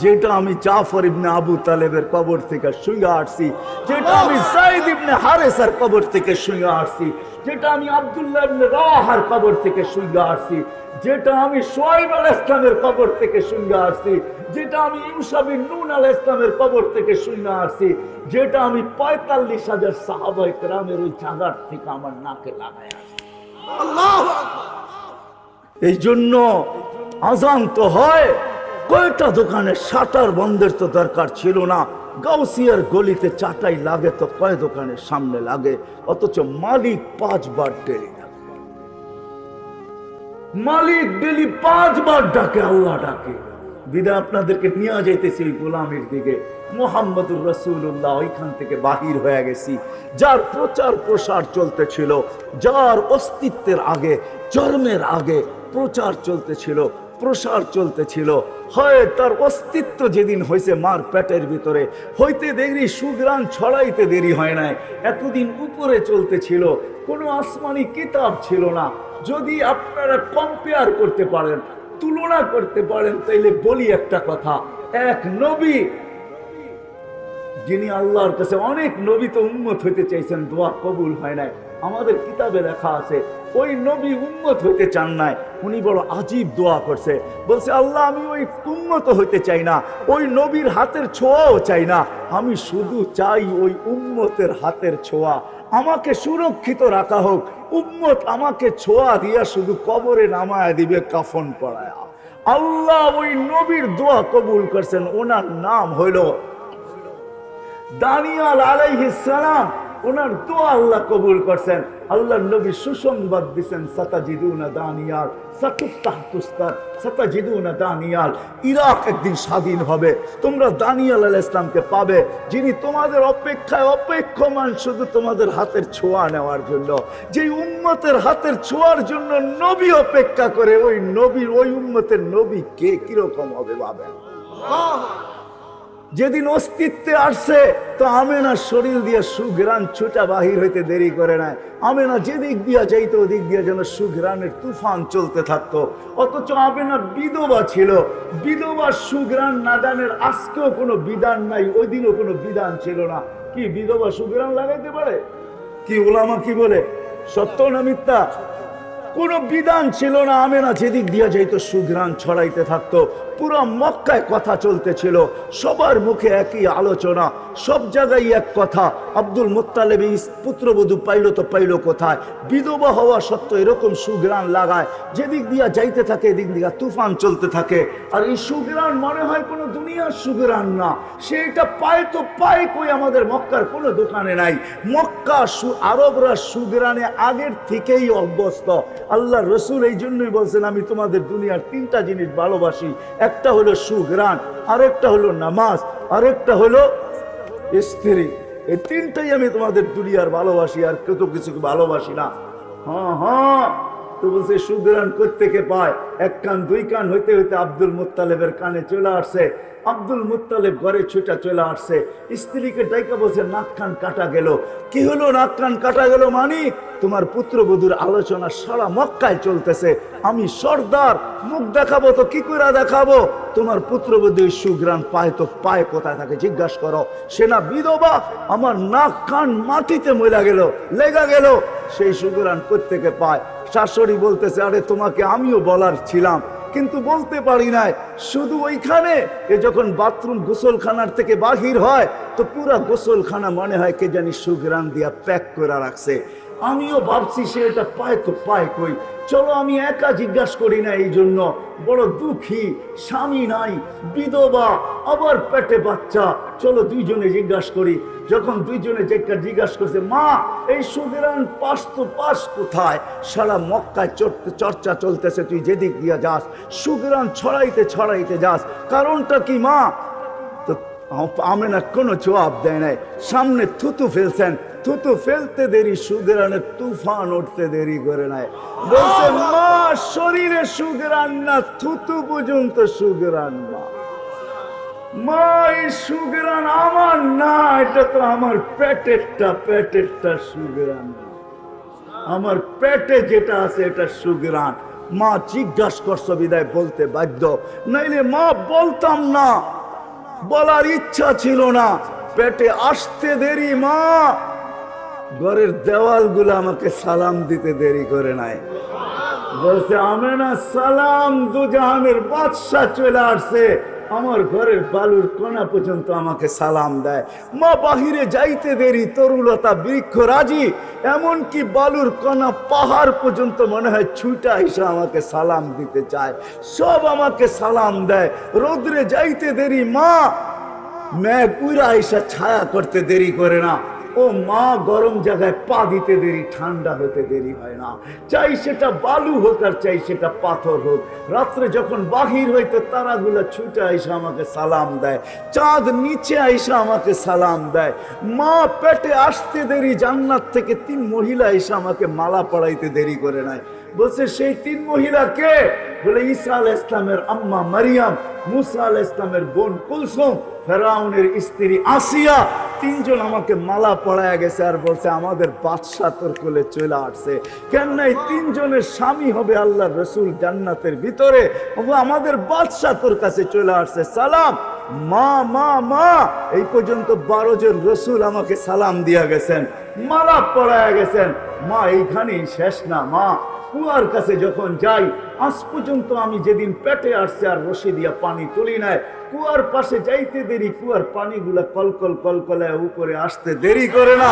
Speaker 1: যেটা আমি জাফর ইবনে আবু তালেবের কবর থেকে শুয়ে আসছি, যেটা আমি সাইদ ইবনে হারেসার কবর থেকে শুয়ে আসছি, যেটা আমি আব্দুল্লাহ ইবনে রাওয়াহার কবর থেকে শুয়ে আসছি, যেটা আমি শুআইব আলাইহিস সালামের কবর থেকে শুয়ে আসছি, যেটা আমি ইউসা বিন নূন আলাইহিস সালামের কবর থেকে শুয়ে আসছি, যেটা আমি ৪৫,০০০ সাহাবায়ে কেরামের ওই জায়গার থেকে আমার নাকে লাগায় আসছি। আল্লাহু আকবার। এই জন্য আজান তো হয়, কয়টা দোকানের শাটার বন্ধের তো দরকার ছিল না। গাউসিয়ার গলিতে চাটাই লাগে তো কয় দোকানের সামনে লাগে, অথচ মালিক 5 বার ডেলি ডাকে। মালিক ডেলি 5 বার ডাকে, আল্লাহ ডাকে। বিদায় আপনাদেরকে নিয়ে যাইতেছি ওই গোলামের দিকে। মুহাম্মদুর রাসূলুল্লাহ ওইখান থেকে বাহির হয়ে গেছি, যার প্রচার প্রসার চলতেছিল, যার অস্তিত্বের আগে, জন্মের আগে প্রচার চলতেছিল, প্রসার চলতেছিল। হয় তার অস্তিত্ব যেদিন হয়েছে মার পেটের ভিতরে, হইতে দেরি সুগ্রাণ ছড়াইতে দেরি হয় নাই। এতদিন উপরে চলতেছিল, কোনো আসমানি কিতাব ছিল না। যদি আপনারা কম্পেয়ার করতে পারেন, তুলনা করতে পারেন, তাইলে বলি একটা কথা, এক নবী যিনি আল্লাহর কাছে, অনেক নবী তো উম্মত হইতে চাইছেন, দোয়া কবুল হয় নাই। আমাদের কিতাবে লেখা আছে ওই নবী উম্মত হইতে চান নাই, উনি বড় আজীব দোয়া করছে, বলছে আল্লাহ আমি ওই উম্মত হইতে চাই না, ওই নবীর হাতের ছোঁয়াও চাই না, আমি শুধু চাই ওই উম্মতের হাতের ছোঁয়া, আমাকে সুরক্ষিত রাখা হোক, উম্মত আমাকে ছোঁয়া দিয়া শুধু কবরে নামায় দিবে কাফন পড়ায়। আল্লাহ ওই নবীর দোয়া কবুল করছেন, ওনার নাম হইল দানিয়াল আলাইহিস সালাম। ওনার দোয়া আল্লাহ কবুল করছেন। আল্লাহর নবী সুসংবাদ দিয়েছেন, সাতাজিদুনা দানিয়াল সাতুফতাহ তুস্তার, সাতাজিদুনা দানিয়াল, ইরাক একদিন স্বাধীন হবে, তোমরা দানিয়াল আলাইহিস সালামকে পাবে, যিনি তোমাদের অপেক্ষায় অপেক্ষমান শুধু তোমাদের হাতের ছোঁয়া নেওয়ার জন্য। যেই উম্মতের হাতের ছোঁয়ার জন্য নবী অপেক্ষা করে, ওই নবীর, ওই উম্মতের নবী কে কিরকম হবে ভাবেন। যেদিন অস্তিত্বে আসছে তো আমেনার শরীর দিয়ে সুঘ্রাণ ছুটা বাহির হইতে দেরি করে নাই। আমেনা যেদিক দিয়া যাইতো ওদিক দিয়া যেন সুঘ্রাণের তুফান চলতে থাকতো। অথচ আমেনা বিধবা ছিল, বিধবার সুঘ্রাণ নাদানের আজকেও কোনো বিধান নাই, ওই দিনও কোনো বিধান ছিল না। কি বিধবা সুঘ্রাণ লাগাইতে পারে? কি উলামা কি বলে, সত্য না মিথ্যা? কোনো বিধান ছিল না। আমেনা যেদিক দিয়া যাইতো সুঘ্রাণ ছড়াইতে থাকতো। পুরো মক্কায় কথা চলতেছিল, সবার মুখে একই আলোচনা, সব জায়গায় এক কথা, আব্দুল মুত্তালিব পুত্রবধূ পাইলো তো পাইলো কোথায়? বিধবা হওয়া সত্ত্বেও এরকম সুঘ্রাণ লাগায়, যেদিক দিয়া যাইতে থাকে এদিক দিয়া তুফান চলতে থাকে। আর এই সুঘ্রাণ মনে হয় কোনো দুনিয়ার সুঘ্রাণ না, সেটা পায় তো পায় কই, আমাদের মক্কার কোনো দোকানে নাই। মক্কা আরবরা সুঘ্রাণে আগের থেকেই অভ্যস্ত। আল্লাহ রসুল এই জন্যই বলছেন, আমি তোমাদের দুনিয়ার তিনটা জিনিস ভালোবাসি, একটা হলো সুঘ্রাণ, আরেকটা হলো নামাজ, আরেকটা হলো স্ত্রী। এই তিনটাই আমি তোমাদের দুনিয়ার ভালোবাসি, আর কত কিছু ভালোবাসি না। হ্যাঁ হ্যাঁ, তো বলছে সুঘ্রাণ কোত্থেকে পায়? এক কান দুই কান হইতে হইতে আব্দুল মুত্তালিবের কানে চলে আসছে। আব্দুল মুত্তালিব ঘরে ছুটা চলে আসছে, স্ত্রীকে ডাইকা বলছে নাক কান কাটা গেল। কি হলো নাক কান কাটা গেল? মানে তোমার পুত্রবধূর আলোচনা সারা মক্কায় চলতেছে, আমি সর্দার, মুখ দেখাবো তো কি করে দেখাবো? তোমার পুত্রবধূ সুঘ্রাণ পায় তো পায় কোথায় থাকে জিজ্ঞাসা করো। সে না বিধবা, আমার নাক কান মাটিতে মইলা গেল, লেগা গেল, সেই সুঘ্রাণ কোত্থেকে পায়? শাশুড়ি বলতেছে, আরে তোমাকে আমিও বলার ছিলাম কিন্তু বলতে পারি নাই। শুধু ওইখানে যখন বাথরুম গোসলখানার থেকে বাহির হয় তো পুরা গোসলখানা মনে হয় কে জানি সুঘ্রাণ দিয়া প্যাক করে রাখছে। আমিও ভাবছি সে এটা পায় তো পায় কই, চলো আমি একা জিজ্ঞাসা করি না। এই জন্য বড় দুঃখী, স্বামী নাই, বিধবা, আবার পেটে বাচ্চা, চলো দুইজনে জিজ্ঞাসা করি। যখন দুইজনে জিজ্ঞাসা করছে, মা এই সুঘ্রাণ পাস তো পাস কোথায়? সারা মক্কায় চর্চা চলতেছে, তুই যেদিক দিয়া যাস সুঘ্রাণ ছড়াইতে ছড়াইতে যাস, কারণটা কি মা? তো আমেনা কোনো জবাব দেয় নাই, সামনে থুতু ফেলছেন, থুতু ফেলতে দেরি সুঘ্রাণের তুফান উঠতে দেরি করে নাই। বলছে মা শরীরে সুঘ্রাণ না, থুতু পর্যন্ত সুঘ্রাণ না। মা এই সুঘ্রাণ আমার না, এটা তো আমার পেটেরটা, পেটেরটা সুঘ্রাণ, আমার পেটে যেটা আছে এটা সুঘ্রাণ। মা জিজ্ঞাসা করছো বিদায় বলতে বাধ্য, নাইলে মা বলতাম না, বলার ইচ্ছা ছিল না। পেটে আসতে দেরি, মা ঘরের দেওয়ালগুলো আমাকে সালাম দিতে দেরি করে নাই। বলছে আমেনা সালাম, দুজাহানের বাদশা চলে আসছে, আমার ঘরের বালুর কোনা পর্যন্ত আমাকে সালাম দেয়। মা বাহিরে যাইতে দেরি, তরুলতা বৃক্ষ রাজি, এমনকি বালুর কোনা পাহাড় পর্যন্ত মনে হয় ছুটা এসে আমাকে সালাম দিতে চায়, সব আমাকে সালাম দেয়। রোদ্রে যাইতে দেরি, মা মেঘ উড়া এসে ছায়া করতে দেরি করে না। ও মা, গরম জায়গায় পা দিতে দেরি, ঠান্ডা হতে দেরি হয় না। চাই সেটা বালু হোক আর চাই সেটা পাথর হোক। রাত্রে যখন বাহির হইতো তারাগুলা ছুটে আইসা আমাকে সালাম দেয়, চাঁদ নিচে আইসা আমাকে সালাম দেয়। মা পেটে আসতে দেরি, জান্নাত থেকে 3 মহিলা এসে আমাকে মালা পড়াইতে দেরি করে নাই। বলছে সেই 3 মহিলা কে? বলে ঈসা আলাইহিস সালামের আম্মা মারিয়াম, মুসা আলাইহিস সালামের বোন কুলসুম, ফেরাউনের স্ত্রী আসিয়া। 3 জন আমাকে মালা পড়ায় গেছে আর বলছে আমাদের বাদশা তোর কোলে চলে আসছে। কেন এই 3 জনের স্বামী হবে আল্লাহর রসুল জান্নাতের ভিতরে, আমাদের বাদশা তোর কাছে চলে আসছে, সালাম। মা মা মা এই পর্যন্ত 12 জন রসুল আমাকে সালাম দিয়া গেছেন, মালা পড়ায় গেছেন। মা এইখানেই শেষ না মা, কুয়ার কাছে যখন যাই, আজ পর্যন্ত আমি যেদিন পেটে আসছে আর রশি দিয়া পানি তুলি নাই, কুয়ার পাশে যাইতে দেরি, কুয়ার পানিগুলা কলকল কলকলায় উপরে আসতে দেরি করে না।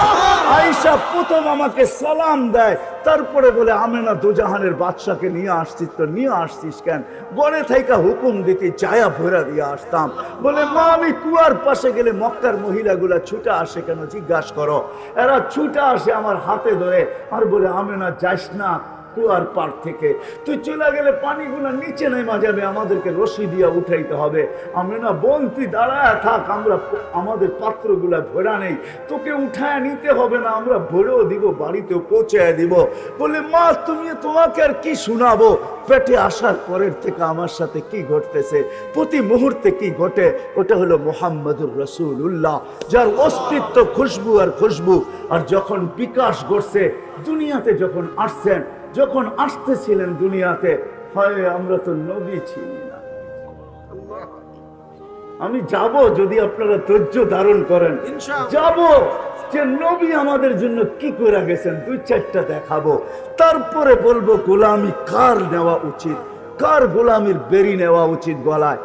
Speaker 1: আয়েশা প্রথম আমাকে সালাম দেয়, তারপরে বলে আমেনা দোজাহানের বাদশাকে নিয়ে আসছিস তো, নিয়ে আসছিস কেন? গড়ে থাইকা হুকুম দিতে চায়া ভরা দিয়ে আসতাম। বলে মা আমি কুয়ার পাশে গেলে মক্কার মহিলাগুলা ছুটে আসে কেন জিজ্ঞাসা করো। এরা ছুটে আসে আমার হাতে ধরে আর বলে আমেনা যাস না কুয়ার পার থেকে, তুই চলে গেলে পানিগুলো নিচে নেমা যাবে, আমাদেরকে রশি দিয়ে উঠাইতে হবে। আমি না বোন তুই দাঁড়ায় থাক, আমরা আমাদের পাত্রগুলা ভরা নেই, তোকে উঠায় নিতে হবে না, আমরা ভরেও দিব, বাড়িতেও পৌঁছায় দিব। বলে মা তুমি, তোমাকে আর কি শোনাবো, পেটে আসার পরের থেকে আমার সাথে কি ঘটতেছে, প্রতি মুহূর্তে কি ঘটে, ওটা হলো মুহাম্মদুর রাসূলুল্লাহ, যার অস্তিত্ব খুশবু আর খুশবু। আর যখন বিকাশ ঘটছে দুনিয়াতে, যখন আসছেন, যখন আসতেছিলেন দুনিয়াতে, হয় আমরা তো নবী ছিলি না। আমি যাব, যদি আপনারা ধৈর্য ধারণ করেন, যাব যে নবী আমাদের জন্য কি করে গেছেন 2-4টা দেখাবো। তারপরে বলবো গোলামি কার নেওয়া উচিত, কার গোলামির বেরি নেওয়া উচিত গলায়।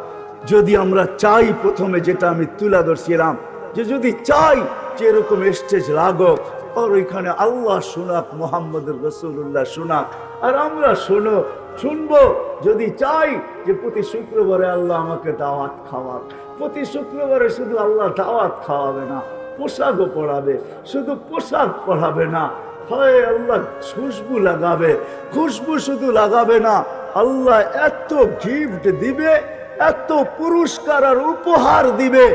Speaker 1: যদি আমরা চাই, প্রথমে যেটা আমি তুলে ধরছিলাম, যে যদি চাই যে এরকম স্টেজ লাগক আর ওইখানে আল্লাহ শুনাক, মুহাম্মদুর রাসূলুল্লাহ শুনাক, আর আমরা শুনবো। যদি চাই যে প্রতি শুক্রবারে আল্লাহ আমাকে দাওয়াত খাওয়াক, প্রতি শুক্রবারে শুধু আল্লাহ দাওয়াত খাওয়াবে না, পোশাকও পড়াবে, শুধু পোশাক পড়াবে না, হয় আল্লাহ খুশবু লাগাবে, খুশবু শুধু লাগাবে না, আল্লাহ এত গিফট দিবে, এত পুরস্কার আর উপহার দিবে,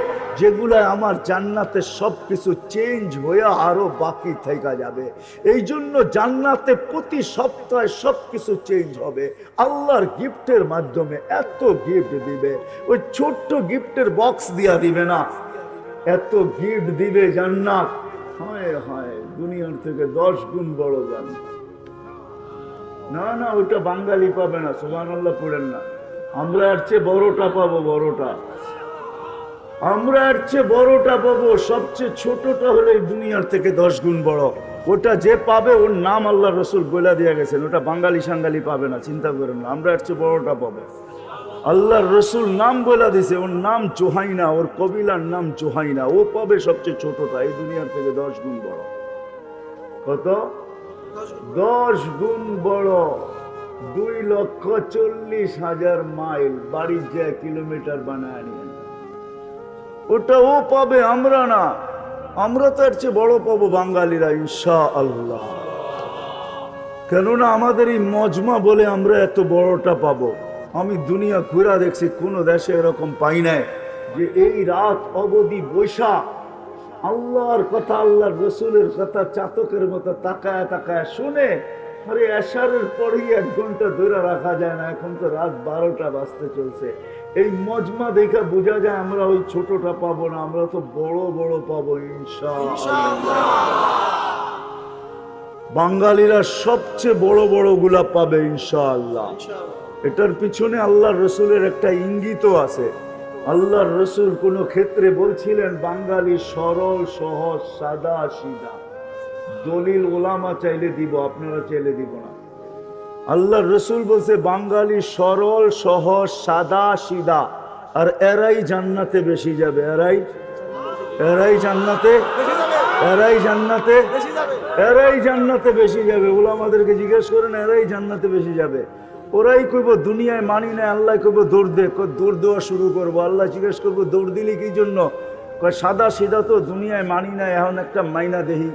Speaker 1: যেগুলা আমার জান্নাতে সবকিছু চেঞ্জ হয়ে আরো বাকি থেকে যাবে। এই জন্য জান্নাতে প্রতি সপ্তাহে সবকিছু চেঞ্জ হবে আল্লাহর গিফটের মাধ্যমে। এত গিফট দিবে, ওই ছোট্ট গিফটের বক্স দিয়া দিবে না, এত গিফট দিবে জান্নাত, হয় হয় দুনিয়ার থেকে 10 গুণ বড় জান্নাত। না না, ওইটা বাঙালি পাবে না, সুবহানাল্লাহ পড়েন না। আমরা এর চেয়ে বড়টা পাবো, বড়টা আমরা এর চেয়ে বড়টা পাবো। সবচেয়ে ছোটটা হলে দুনিয়ার থেকে 10 গুণ বড়। ওটা যে পাবে ওর নাম আল্লাহ রসুল বলে দিয়ে গেছেন, ওটা বাঙালি সাঙ্গালি পাবে না, চিন্তা করেন না। আমরা এর চেয়ে বড়টা পাবো, আল্লাহর রসুল নাম বলে দিছে, ওর নাম জোহাইনা, ওর কবিলার নাম জোহাইনা, ও পাবে সবচেয়ে ছোটটা, এই দুনিয়ার থেকে 10 গুণ বড়। কত? 10 গুণ বড়। 2,40,000 মাইল বাড়ির যে কিলোমিটার বানায় নিয়ে, ওটা ও পাবে, আমরা না। আমরা তো এর চেয়ে বড় পাবো বাঙালিরা ইনশাআল্লাহ। কেননা আমাদের এই মজমা বলে আমরা এত বড়টা পাবো। আমি দুনিয়া ঘুরা দেখছি, কোনো দেশে এরকম পাই নাই যে এই রাত অবধি বৈশা আল্লাহর কথা, আল্লাহর রসুলের কথা চাতকের মতো তাকায় তাকায় শুনে। আরে এশারের পরেই 1 ঘন্টা ধরে রাখা যায় না, এখন তো রাত 12টা বাজতে চলছে। এই মজমা দেখে বোঝা যায় আমরা ওই ছোটটা পাবো না, আমরা তো বড় বড় পাবো ইনশাআল্লাহ। বাঙালিরা সবচেয়ে বড় বড় গুলা পাবে ইনশাআল্লাহ। এটার পিছনে আল্লাহর রসুলের একটা ইঙ্গিতও আছে। আল্লাহর রসুল কোনো ক্ষেত্রে বলছিলেন বাঙালি সরল সহজ সাদা সিধা। দলিল ওলামা চাইলে দিব, আপনারা চাইলে দিব না। আল্লাহর রসুল বলছে বাঙালি সরল সহজ সাদা সিধা, আর এরাই জান্নাতে বেশি যাবে। এরাই জান্নাতে বেশি যাবে। ওলামাদেরকে জিজ্ঞেস করেন, এরাই জান্নাতে বেশি যাবে। ওরাই কইব দুনিয়ায় মানি না, আল্লাহ কইব দৌড় দে, দৌড় দেওয়া শুরু করবো। আল্লাহ জিজ্ঞেস করবো দৌড় দিলি কি জন্য? কয় সাদা সিধা তো দুনিয়ায় মানি না, এখন একটা মাইনা দেহি।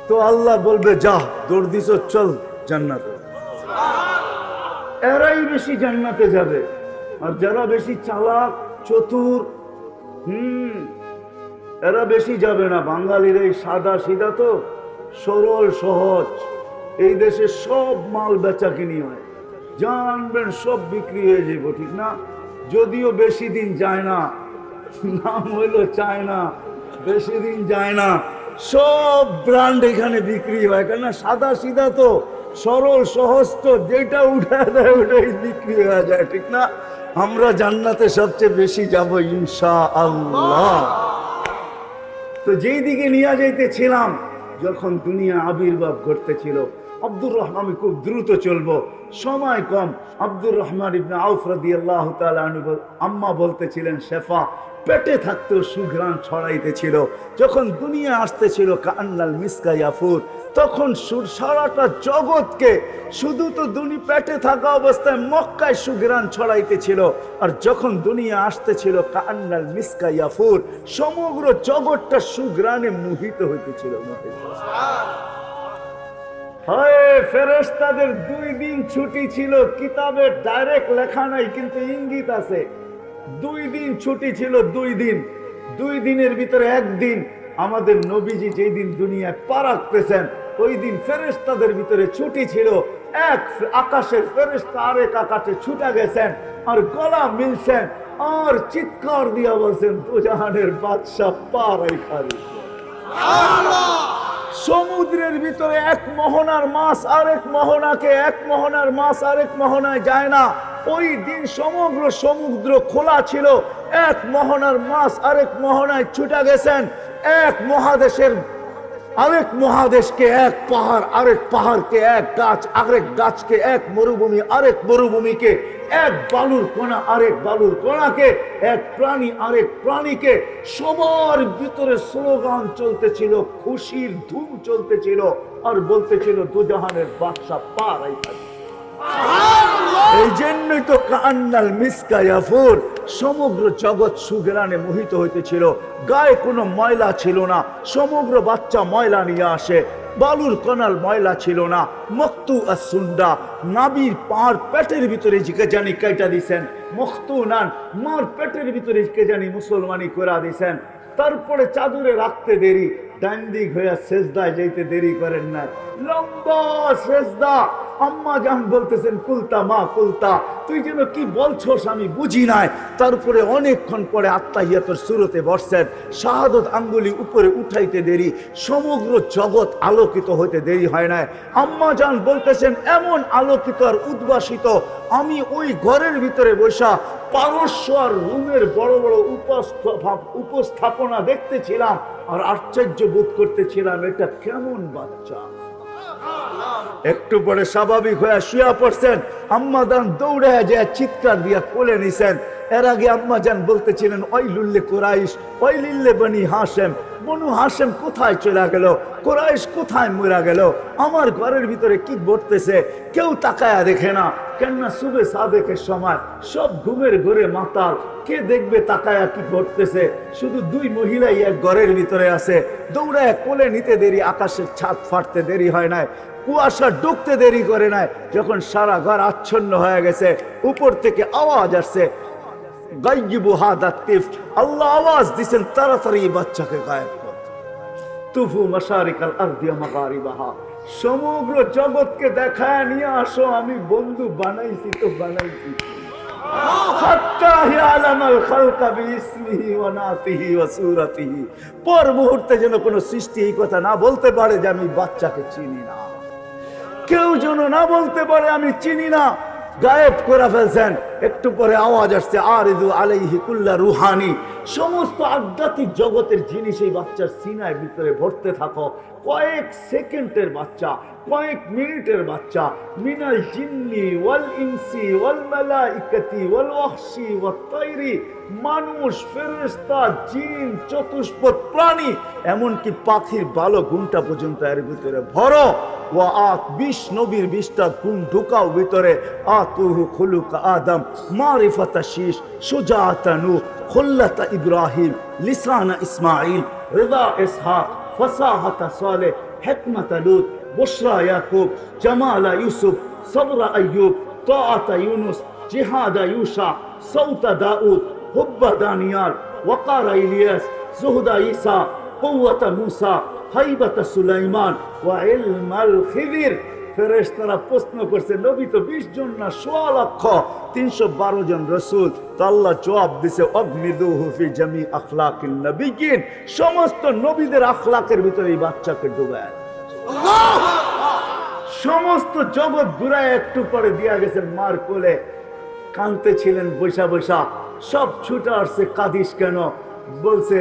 Speaker 1: তো আল্লাহ বলবে যা দৌড় দিছ, চল জান্নাতে। এরাই বেশি জান্নাতে যাবে। আর যারা বেশি চালাক চতুর, এরা বেশি যাবে না। বাঙালির এই সাদা সিধা তো সরল সহজ। এই দেশে সব মাল বেচা কিনি হয়, জানবেন সব বিক্রি হয়ে যাব, ঠিক না? যদিও বেশি দিন যায় না, নাম হইলো চায়না, বেশি দিন যায় না, সব ব্র্যান্ড এখানে বিক্রি হয়। কেন? সাদা সিধা তো সরল সহজ, তো যেটা উঠে দেয় ওটাই বিক্রি হয়ে যায়, ঠিক না? আমরা জান্নাতে সবচেয়ে বেশি যাব ইনশাআল্লাহ। তো যেই দিকে নিয়ে যাইতেছিলাম, যখন দুনিয়া আবির্ভাব ঘটতেছিল, আব্দুর রহমান, আমি খুব দ্রুত চলবো, সময় কম। আব্দুর রহমান ইবনে আউফ রাদিয়াল্লাহু তাআলা আনহু আম্মা বলতেছিলেন, শেফা পেটে থাকতেও সুঘ্রাণ ছড়াইতেছিল। যখন দুনিয়া আসতেছিল কান্নাল মিসকা ইয়াফুর, তখন সারাটা জগৎকে, শুধু তো পেটে থাকা অবস্থায় মক্কায় সুঘ্রাণ ছড়াইতেছিল। আর যখন দুনিয়া আসতেছিল কান্নাল মিসকা ইয়াফুর, সমগ্র জগৎটা সুঘ্রাণে মোহিত হইতেছিল। ফেরেশতাদের 2 দিন ছুটি ছিল। কিতাবে ডাইরেক্ট লেখা নাই, কিন্তু ইঙ্গিত আছে। 2 দিন ছুটি ছিল, 2 দিন। 2 দিনের ভিতরে একদিন আমাদের নবীজি যেই দিন দুনিয়ায় পা রাখতেছেন, ওই দিন ফেরেশতাদের ভিতরে ছুটি ছিল। এক আকাশের ফেরেশতা আরেক আকাশে ছুটে গেছেন, আর গলা মিলছেন, আর চিৎকার দিয়া বলছেন, দুজাহানের বাদশা পা রাইখা দিছে। সমুদ্রের ভিতরে এক মোহনার মাছ আরেক মোহনাকে, এক মোহনার মাছ আরেক মোহনায় যায় না। ওই দিন সমগ্র সমুদ্র খোলা ছিল। এক মোহনার মাছ আরেক মোহনায় ছুটে গেছেন। এক মহাদেশের আরেক মহাদেশকে, এক পাহাড় আরেক পাহাড়কে, এক গাছ আরেক গাছকে, এক মরুভূমি আরেক মরুভূমিকে, এক বালুর কোণা আরেক বালুর কোণাকে, এক প্রাণী আরেক প্রাণীকে। সবার ভিতরে স্লোগান চলতেছিল, খুশির ধুম চলতেছিল, আর বলতেছিল দুজাহানের বাদশা পা রাইখা দিছে। এই জন্যই তো কান্নাল মিসকা ইয়াফুর, সমগ্র জগৎ সুঘ্রাণে মোহিত হইতেছিল। গায়ে কোনো ময়লা ছিল না, সমগ্র বাচ্চা ময়লা নিয়ে আসে। বালুর কণাল ময়লা ছিল না। মক্তু আসুন্ডা, নাবির পাড় পেটের ভিতরে কে জানি কাইটা দিছেন। মক্তু নান, মার পেটের ভিতরে কে জানি মুসলমানি করা দিছেন। তারপরে চাদরে রাখতে দেরি, ডান দিক হইয়া সেজদায় যাইতে দেরি করেন না, লম্বা সেজদা। আম্মা জান বলতেছেন, কুলতা মা কুলতা, তুই যেন কি বলছস আমি বুঝি নাই। তারপরে অনেকক্ষণ পরে আত্তাহিয়াতুর সুরতে বসছেন, শাহাদত আঙ্গুলি উপরে উঠাইতে দেরি, সমগ্র জগৎ আলোকিত হইতে দেরি হয় নাই। আম্মা জান বলতেছেন, এমন আলোকিত আর উদ্ভাসিত, আমি ওই ঘরের ভিতরে বসা পারস্য আর রুমের বড় বড় উপস্থাপনা দেখতেছিলাম, আর আশ্চর্য বোধ করতেছিলাম, এটা কেমন বাচ্চা। একটু পরে স্বাভাবিক হয়ে শুয়ে পড়ছেন। আম্মা জান দৌড়ে যায় চিৎকার দিয়া কোলে নিছেন। এর আগে আম্মা জান বলতেছিলেন, ওই লুল্লে কুরাইশ, ওই লিল্লে বনি হাসেম, বনু হাসেম কোথায় চলে গেল, কুরাইশ কোথায় মরা গেল, আমার ঘরের ভিতরে কি ঘটতেছে কেউ তাকায়া দেখে না। কেননা সুবে সাদেকের সময় সব ঘুমের ঘরে মাতাল, কে দেখবে তাকায়া কি ঘটতেছে। শুধু 2 মহিলাই এক ঘরের ভিতরে আছে। দৌড়ায় কোলে নিতে দেরি, আকাশের ছাদ ফাটতে দেরি হয় নাই, কুয়াশা ঢুকতে দেরি করে নাই। যখন সারা ঘর আচ্ছন্ন হয়ে গেছে, উপর থেকে আওয়াজ আসছে, গায়িবু হাদা তিফ, আল্লাহ আওয়াজ দিছেন, তাড়াতাড়ি বাচ্চাকে গায়েব কর। তুফু মাশারিকাল আরদি ওয়া মাগারিবাহা, সমগ্র জগৎকে দেখায় নিয়ে আসো, আমি বন্ধু বানাইছি তো বানাইছি। হাত্তা ইয়ালামাল খালকা বিইসমিহি ওয়া নাতিহি ওয়া সূরাতিহি, পর মুহূর্তে যেন কোনো সৃষ্টি এই কথা না বলতে পারে যে আমি বাচ্চাকে চিনি না। কেউ যেন না বলতে পারে আমি চিনি না, গায়েব করে ফেলছেন। একটু পরে আওয়াজ আসছে, আরিদু আলাইহি কুল্লা রুহানি, সমস্ত আধ্যাত্মিক জগতের জিনিস এই বাচ্চার সিনার ভিতরে ভরতে থাকো। কয়েক সেকেন্ডের বাচ্চা, কয়েক মিনিটের বাচ্চা, মিনাল জিন্নি ওয়াল ইনসি ওয়াল মালাইকাতি ওয়াল ওয়াহশি ওয়াত তায়রি, মানুষ, ফেরেশতা, জিন, চতুষ্পদ প্রাণী, এমনকি পাখির বালক ঘুমটা পর্যন্ত এর ভিতরে ভরো। ওয়া আত 20 নবীর 20টা গুণ ঢুকাও ভিতরে। আতুহু খুলুক আদম, মারিফাতা শীশ, সুজাআতা নূহ, খুল্লাতা ইব্রাহিম, লিসানা ইসমাঈল, রিদা ইসহাক, ফাসাহাতা সালেহ, হিকমাতা লূত, বুশরা ইয়াকুব, জামালা ইউসুফ, সবরা আইয়ুব, তাআতা ইউনুস, জিহাদা ইউশা, সৌতা দাউদ, হুব্বা দানিয়াল, ওয়াকারা ইলিয়াস, জুহদা ঈসা, কুওয়াতা মূসা, হাইবাতা সুলাইমান, ওয়া ইলমাল খিদির। ফেরেশতারা প্রশ্ন করছে, নবী তো 20 জন না, 1.5 লক্ষ, 312 জন রাসূল। তো আল্লাহ জবাব দিছে, অগমিদুহু ফি জামি আখলাকিন নবিয়্যিন, সমস্ত নবীদের আখলাকের ভিতরে এই বাচ্চাকে ডুবায়। সমস্ত জগৎ ঘুরায় একটু পরে দিয়া গেছে মার কোলে, কানতে ছিলেন বৈশা বৈশা, সব ছুটে আসছে, কাঁদিস কেন? বলছে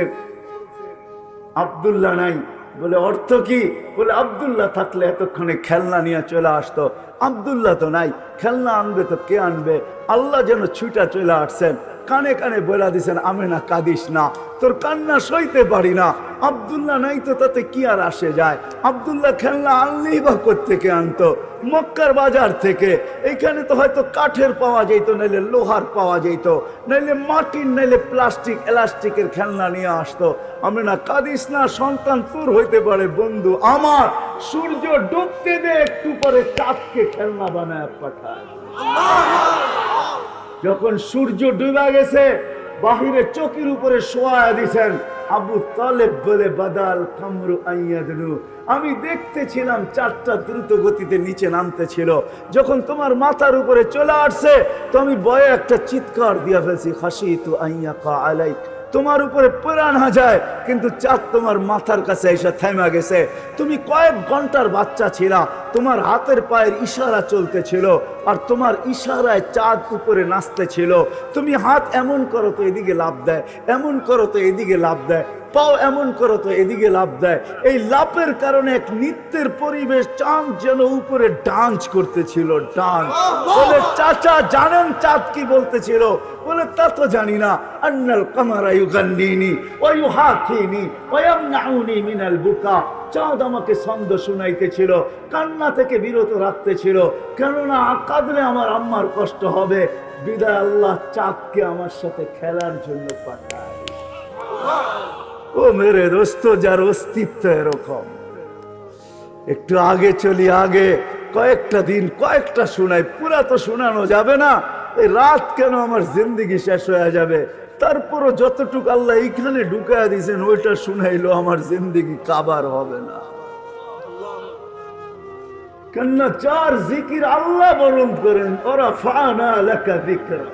Speaker 1: আব্দুল্লাহ নাই। বলে অর্থ কি? বলে আব্দুল্লাহ থাকলে এতক্ষণে খেলনা নিয়ে চলে আসতো, আব্দুল্লাহ তো নাই, খেলনা আনবে তো কে আনবে? আল্লাহ যেন ছুটা চলে আসছেন, কানে কানে বলে দিছেন, আমেনা কাঁদিস না, তোর কান্না সইতে পারি না। আব্দুল্লাহ নাই তো তাতে কি আর আসে যায়? আব্দুল্লাহ খেলনা আনলেই বা কোত্থেকে আনতো? মক্কার বাজার থেকে। এখানে তো হয়তো কাঠের পাওয়া যেত, নাইলে লোহার পাওয়া যেত, নাইলে মাটির, নাইলে প্লাস্টিক এলাস্টিকের খেলনা নিয়ে আসতো। আমি না কাঁদিস না, সন্তান তোর হইতে পারে, বন্ধু আমার। সূর্য ডুবতে দে, একটু পরে চাঁদকে খেলনা বানায় পাঠায়। যখন সূর্য ডুবে গেছে, বাহিরে চকির উপরে শোয়া দিছেন আবু তালেব, বলে বাদাল কামরু আইয়াদনু, আমি দেখতেছিলাম চাঁদটা দ্রুত গতিতে নিচে নামতেছিল। যখন তোমার মাথার উপরে চলে আসছে, তো আমি ভয়ে একটা চিৎকার দিয়া ফেলছি, খাশিতু আইয়াকা আলাইক, তোমার উপরে পড়া না যায়, কিন্তু চাঁদ তোমার মাথার কাছে এসে থেমে গেছে। তুমি কয়েক ঘন্টার বাচ্চা ছিলা, তোমার হাতের পায়ের ইশারা চলতেছিল, আর তোমার ইশারায় চাঁদ উপরে নাচতেছিল। তুমি হাত এমন করো তো এদিকে লাভ দেয়, এমন করো তো এদিকে লাভ দেয়, পাও এমন করো তো এদিকে লাভ দেয়। এই লাভের কারণে এক নৃত্যের পরিবেশ, চাঁদ যেন উপরে ডান্স করতেছিল, ডান্স। বলে চাচা জানেন চাঁদ কি বলতেছিল? বলে তা তো জানি না। আন্নাল কামারা ইউগান্নিনি ওয়া ইউহাকিনি ওয়া ইয়ামনাউনি মিনাল বুকা, চাঁদ আমাকে ছন্দ শুনাইতেছিল, কান্না থেকে বিরত রাখতেছিল, কেননা কাঁদলে আমার আম্মার কষ্ট হবে। বিদায় আল্লাহ চাঁদকে আমার সাথে খেলার জন্য পাঠায়। ও মেরে দোস্ত, যার অস্তিত্ব এরকম। একটু আগে চলি, আগে কয়েকটা দিন, কয়েকটা শোনাই, পুরা তো শোনানো যাবে না। এই রাত কেন আমার জিন্দেগি শেষ হয়ে যাবে, তারপরও যতটুকু আল্লাহ এইখানে ঢুকায় দিয়েছেন ওইটা শুনাইলো আমার জিন্দেগি কাবার হবে না। কেননা যার জিকির আল্লাহ বরণ করেন, ওরা ফানা লাকা যিকরা,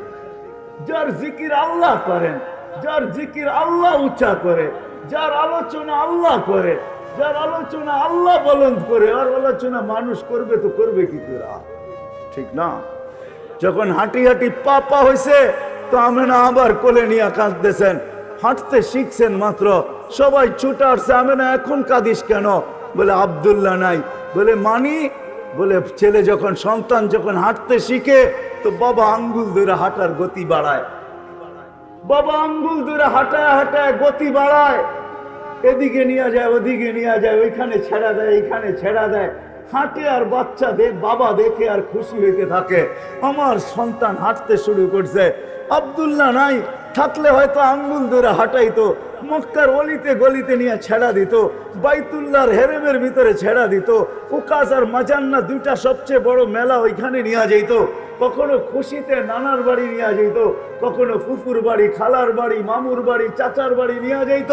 Speaker 1: যার জিকির আল্লাহ করেন, যার জিকির আল্লাহ উচ্চা করে, যার আলোচনা আল্লাহ করে, যার আলোচনা আল্লাহ বলন্দ করে, আর আলোচনা মানুষ করবে তো করবে কি করে? ঠিক না? যখন হাঁটি হাঁটি পা হয়েছে, তো আমেনা আবার কোলে নিয়ে কাঁদতেছেন, হাঁটতে শিখছেন মাত্র, সবাই ছুটে আসছে, আমেনা এখন কাঁদিস কেন? বলে আব্দুল্লাহ নাই। বলে মানি? বলে ছেলে যখন, সন্তান যখন হাঁটতে শিখে, তো বাবা আঙ্গুল ধরে হাঁটার গতি বাড়ায়, বাবা আঙ্গুল ধরে হাঁটায় হাঁটায় গতি বাড়ায়, এদিকে নিয়ে যায়, ওদিকে নিয়ে যায়, ওইখানে ছেড়া দেয়, এইখানে ছেড়া দেয়, হাঁটে, আর বাচ্চা বাবা দেখে আর খুশি হইতে থাকে, আমার সন্তান হাঁটতে শুরু করছে। আব্দুল্লাহ নাই, থাকলে হয়তো আঙ্গুল ধরে হাঁটাইতো, মক্কার অলিতে গলিতে নিয়ে ছেড়া দিত, বাইতুল্লাহর হেরেমের ভিতরে ছেড়া দিত, উকাস আর মাজান্না দুইটা সবচেয়ে বড় মেলা, ওইখানে নিয়ে যেত। কখনো খুশিতে নানার বাড়ি নিয়ে যেত, কখনো ফুফুর বাড়ি, খালার বাড়ি, মামুর বাড়ি, চাচার বাড়ি নিয়ে যেত।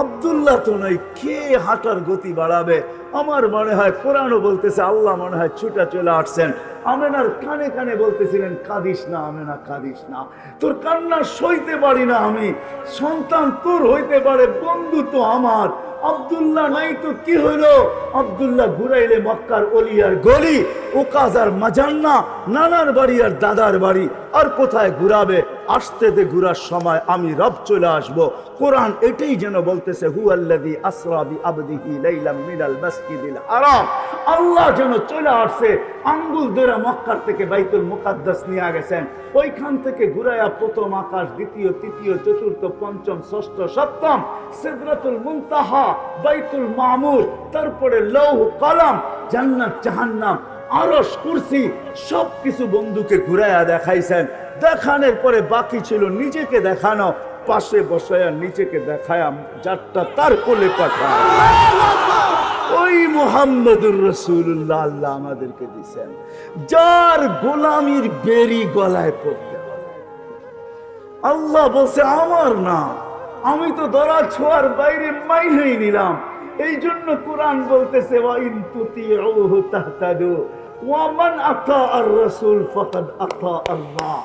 Speaker 1: আব্দুল্লাহ তো নয়, কে হাঁটার গতি বাড়াবে? আমার মনে হয় কোরআনও বলতেছে, আল্লাহ মনে হয় ছুটা চলে আসছেন, আমেনার কানে কানে বলতেছিলেন, কাঁদিস না আমেনা, কাঁদিস না, তোর কান্না সইতে পারি না আমি। সন্তান তোর হইতে পারে, বন্ধু তো আমার। আব্দুল্লাহ নাই তো কি হইলো? আব্দুল্লাহ ঘুরাইলে মক্কার অলি আর গলি, ওকাজ আর মাজান্না, নানার বাড়ি আর দাদার বাড়ি, আর কোথায় ঘুরাবে? আসতে দে, ঘুরার সময় আমি রব চলে আসবো। কোরআন এটাই যেন বলতেছে, হুয়াল্লাযী আসরা বিআবদিহি লাইলাম মিনাল মাসজিদিল হারাম, আল্লাহ যেন চলে আসছে, আঙ্গুল ধরে মক্কার থেকে বাইতুল মুকাদ্দাস নিয়ে গেছেন, ওইখান থেকে ঘুরাইয়া প্রথম আকাশ, দ্বিতীয়, তৃতীয়, চতুর্থ, পঞ্চম, ষষ্ঠ, সপ্তম, সিদরাতুল মুনতাহা, বাইতুল মামুর, তারপরে লৌহ কলম, জান্নাত জাহান্নাম আরশ কুরসি সবকিছু বন্ধুকে ঘুরাইয়া দেখাইছেন। দেখানোর পরে বাকি ছিল নিজেকে দেখানো, পাশে বসায়া নিজেকে দেখায়া যারটা তার কোলে পাঠায় ওই মুহাম্মদুর রাসূলুল্লাহ আল্লাহ আমাদেরকে দিয়েছেন, যার গোলামির বেরি গলায় পড়তে হবে। আল্লাহ বলছে আমার না, আমি তো ধরা ছোঁয়ার বাইরে মাইনেই নিলাম। এই জন্য কোরআন বলতেছে ওয়া ইন তুতিউহু তাহতাদু ওয়া মান আতা আর রাসূল ফাকাদ আতা আল্লাহ।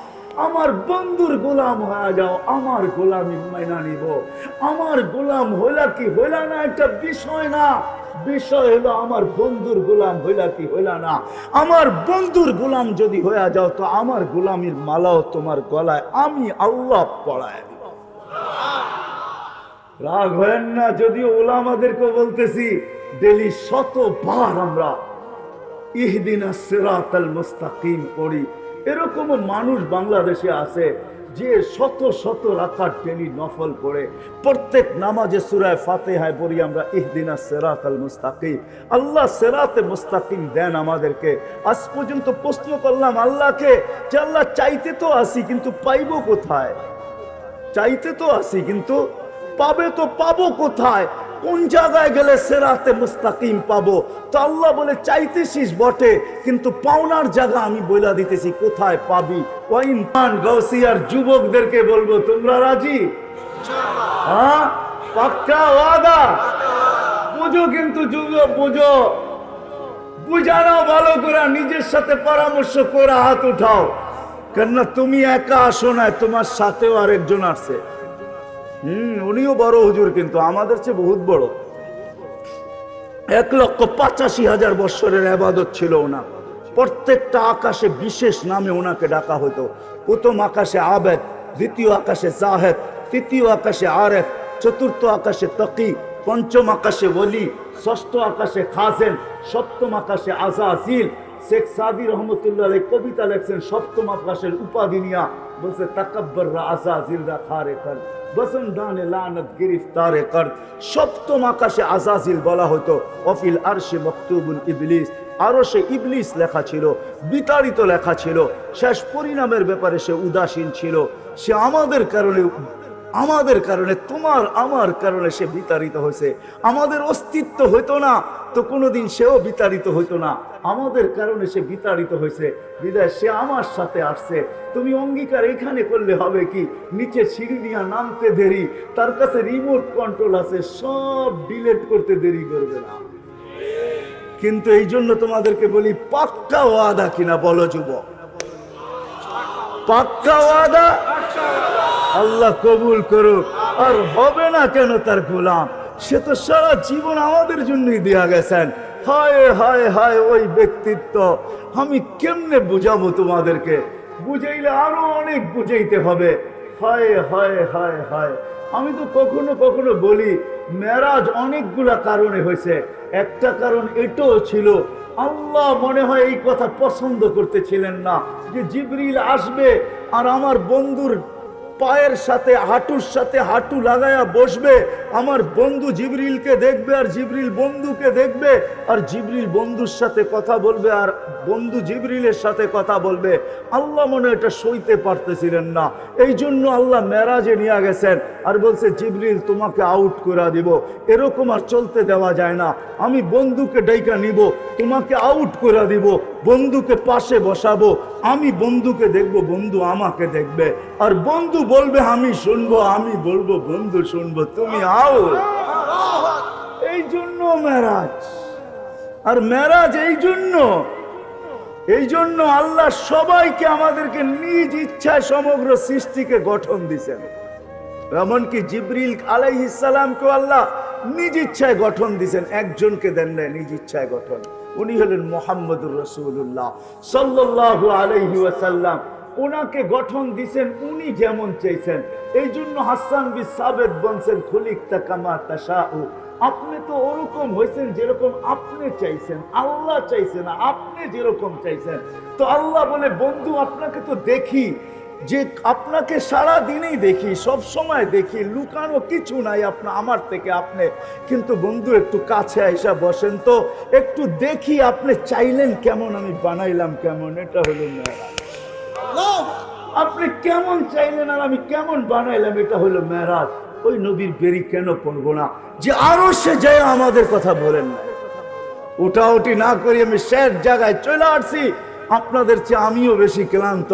Speaker 1: আমার বন্ধুর গোলাম হয়ে যাও, আমার গোলামি মাইনা নিব। আমার গোলাম হইলা কি হইলা না একটা বিষয় না, বিষয় হলো আমার বন্ধুর গোলাম হইলা কি হইলা না। আমার বন্ধুর গোলাম যদি হয়ে যাও তো আমার গোলামির মালাও তোমার গলায় আমি আল্লাহ পড়ায় দিব। রাগ হয়েন না, যদিও ওলামাদেরকে বলতেছি ডেলি শতবার আমরা ইহদিনাস সিরাতাল মুস্তাকিম পড়ি। এরকম মানুষ বাংলাদেশে আছে যে শত শত রাকাত ডেলি নফল পড়ে। প্রত্যেক নামাজে সূরা ফাতিহায় পড়ি আমরা ইহদিনাস সিরাতাল মুস্তাকিম। আল্লাহ সিরাতে মুস্তাকিম দেন আমাদেরকে। আজ পর্যন্ত প্রশ্ন করলাম আল্লাহকে যে আল্লাহ চাইতে তো আসি কিন্তু পাইবো কোথায়? চাইতে তো আসি কিন্তু পাবে তো পাবো কোথায়? কোন জায়গায় গেলে সিরাতে মুস্তাকিম পাবো? তো আল্লাহ বলে চাইতেছিস বটে কিন্তু পাওনার জায়গা আমি বইলা দিতেছি কোথায় পাবি। ওয়াইমান গাউসিয়ার যুবকদেরকে বলবো তোমরা রাজি? হ্যাঁ, পাক্কা ওয়াদা? বুঝো কিন্তু যুবক, বুঝো, বুঝানো ভালো করে, নিজের সাথে পরামর্শ করে হাত উঠাও। কেননা তুমি একা আসো না, তোমার সাথেও আরেকজন আছে। উনিও বড় হুজুর কিন্তু আমাদের চেয়ে বহুত বড়। 1,85,000 বৎসরের ইবাদত ছিল ওনার। প্রত্যেকটা আকাশে বিশেষ নামে ওনাকে ডাকা হতো। প্রথম আকাশে আবেদ, দ্বিতীয় আকাশে জাহেদ, তৃতীয় আকাশে আরেফ, চতুর্থ আকাশে তকি, পঞ্চম আকাশে ওলি, ষষ্ঠ আকাশে খাজেন, সপ্তম আকাশে আজাজিল। শেখ সাদি রহমতুল্লাহ আলাইহি কবিতা লেখছেন সপ্তম আকাশের উপাধি নিয়া, বলছে তাকাব্বর আজাজিল রাখারে কর বসন দানে লানত গিরফতারে কর। সপ্তম আকাশে আজাজিল বলা হতো। অফিল আরশে মকতুবুল ইবলিস, আরশে ইবলিস লেখা ছিল, বিতাড়িত লেখা ছিল। শেষ পরিণামের ব্যাপারে সে উদাসীন ছিল। সে আমাদের কারণে তোমার আমার কারণে সে বিতাড়িত হয়েছে। আমাদের অস্তিত্ব হইতো না তো কোনোদিন সেও বিতাড়িত হইতো না। আমাদের কারণে সে বিতাড়িত হয়েছে, বিদায় সে আমার সাথে আসছে। তুমি অঙ্গীকার এখানে করলে হবে কি, নিচে সিঁড়ি দিয়া নামতে দেরি, তার কাছে রিমোট কন্ট্রোল আছে, সব ডিলেট করতে দেরি করবে না। কিন্তু এই জন্য তোমাদেরকে বলি পাক্কা ওয়াদা কিনা বলো যুবক? পাক্কা ওয়াদা? আল্লাহ কবুল করুক। আর হবে না কেন তার গোলাম? সে তো সারা জীবন আমাদের জন্যই দেয়া গেছেন। হায় হায় হায় ওই ব্যক্তিত্ব আমি কেমনে বুঝাবো তোমাদেরকে? বুঝাইলে আরো অনেক বুঝাইতে হবে। হায় হায় হায় হায়। আমি তো কখনো কখনো বলি মেরাজ অনেকগুলা কারণে হয়েছে। একটা কারণ এটাও ছিল, আল্লাহ মনে হয় এই কথা পছন্দ করতেছিলেন না যে জিবরিল আসবে আর আমার বন্ধুর পায়ের সাথে হাঁটুর সাথে হাঁটু লাগায়া বসবে। আমার বন্ধু জিবরিলকে দেখবে আর জিবরিল বন্ধুকে দেখবে, আর জিবরিল বন্ধুর সাথে কথা বলবে আর বন্ধু জিবরিলের সাথে কথা বলবে। আল্লাহ মনে এটা সইতে পারতেছিলেন না, এই জন্য আল্লাহ মেরাজে নিয়ে গেছেন আর বলছে জিবরিল তোমাকে আউট করে দিব। এরকম আর চলতে দেওয়া যায় না। আমি বন্ধুকে ডাইকা নিব, তোমাকে আউট করে দিব, বন্ধুকে পাশে বসাবো, আমি বন্ধুকে দেখবো, বন্ধু আমাকে দেখবে। আর বন্ধু বলবে আমি শুনবো, আমি বলবো বন্ধু শুনবো, তুমি আও। এই জন্য মেরাজ। আর মেরাজ এই জন্য আল্লাহ সবাইকে আমাদেরকে নিজ ইচ্ছায় সমগ্র সৃষ্টিকে গঠন দিয়েছেন। এমনকি জিবরিল আলাইহিস সালামকে আল্লাহ নিজ ইচ্ছায় গঠন দিয়েছেন, একজনকে দেন নাই নিজ ইচ্ছায় গঠন। উনি হলেন মুহাম্মদুর রাসূলুল্লাহ সাল্লাল্লাহু আলাইহি ওয়াসাল্লাম। ওনাকে গঠন দিয়েছেন উনি যেমন চাইছেন। এই জন্য হাসান বিন সাবিত বলছেন খুলিকতা কামা তাশাউ, আপনি তো ওরকম হয়েছেন যেরকম আপনি চাইছেন, আল্লাহ চাইছেন আপনি যেরকম চাইছেন। তো আল্লাহ বলে বন্ধু আপনাকে তো দেখি, যে আপনাকে সারা দিনেই দেখি, সব সময় দেখি, লুকানো কিছু নাই আমার থেকে আপনি, কিন্তু বন্ধু একটু কাছে আইসা বসেন তো, একটু দেখি আপনি চাইলেন কেমন, আমি বানাইলাম কেমন। এটা হলো মেরাজ। আপনি কেমন চাইলেন আর আমি কেমন বানাইলাম, এটা হলো মেরাজ। ওই নবীর বেরি কেন পড়বো না যে আরো সে যায় আমাদের কথা বলেন না। উঠাউটি না করি আমি শেষ জায়গায় চলে আসছি। আপনাদের চেয়ে আমিও বেশি ক্লান্ত।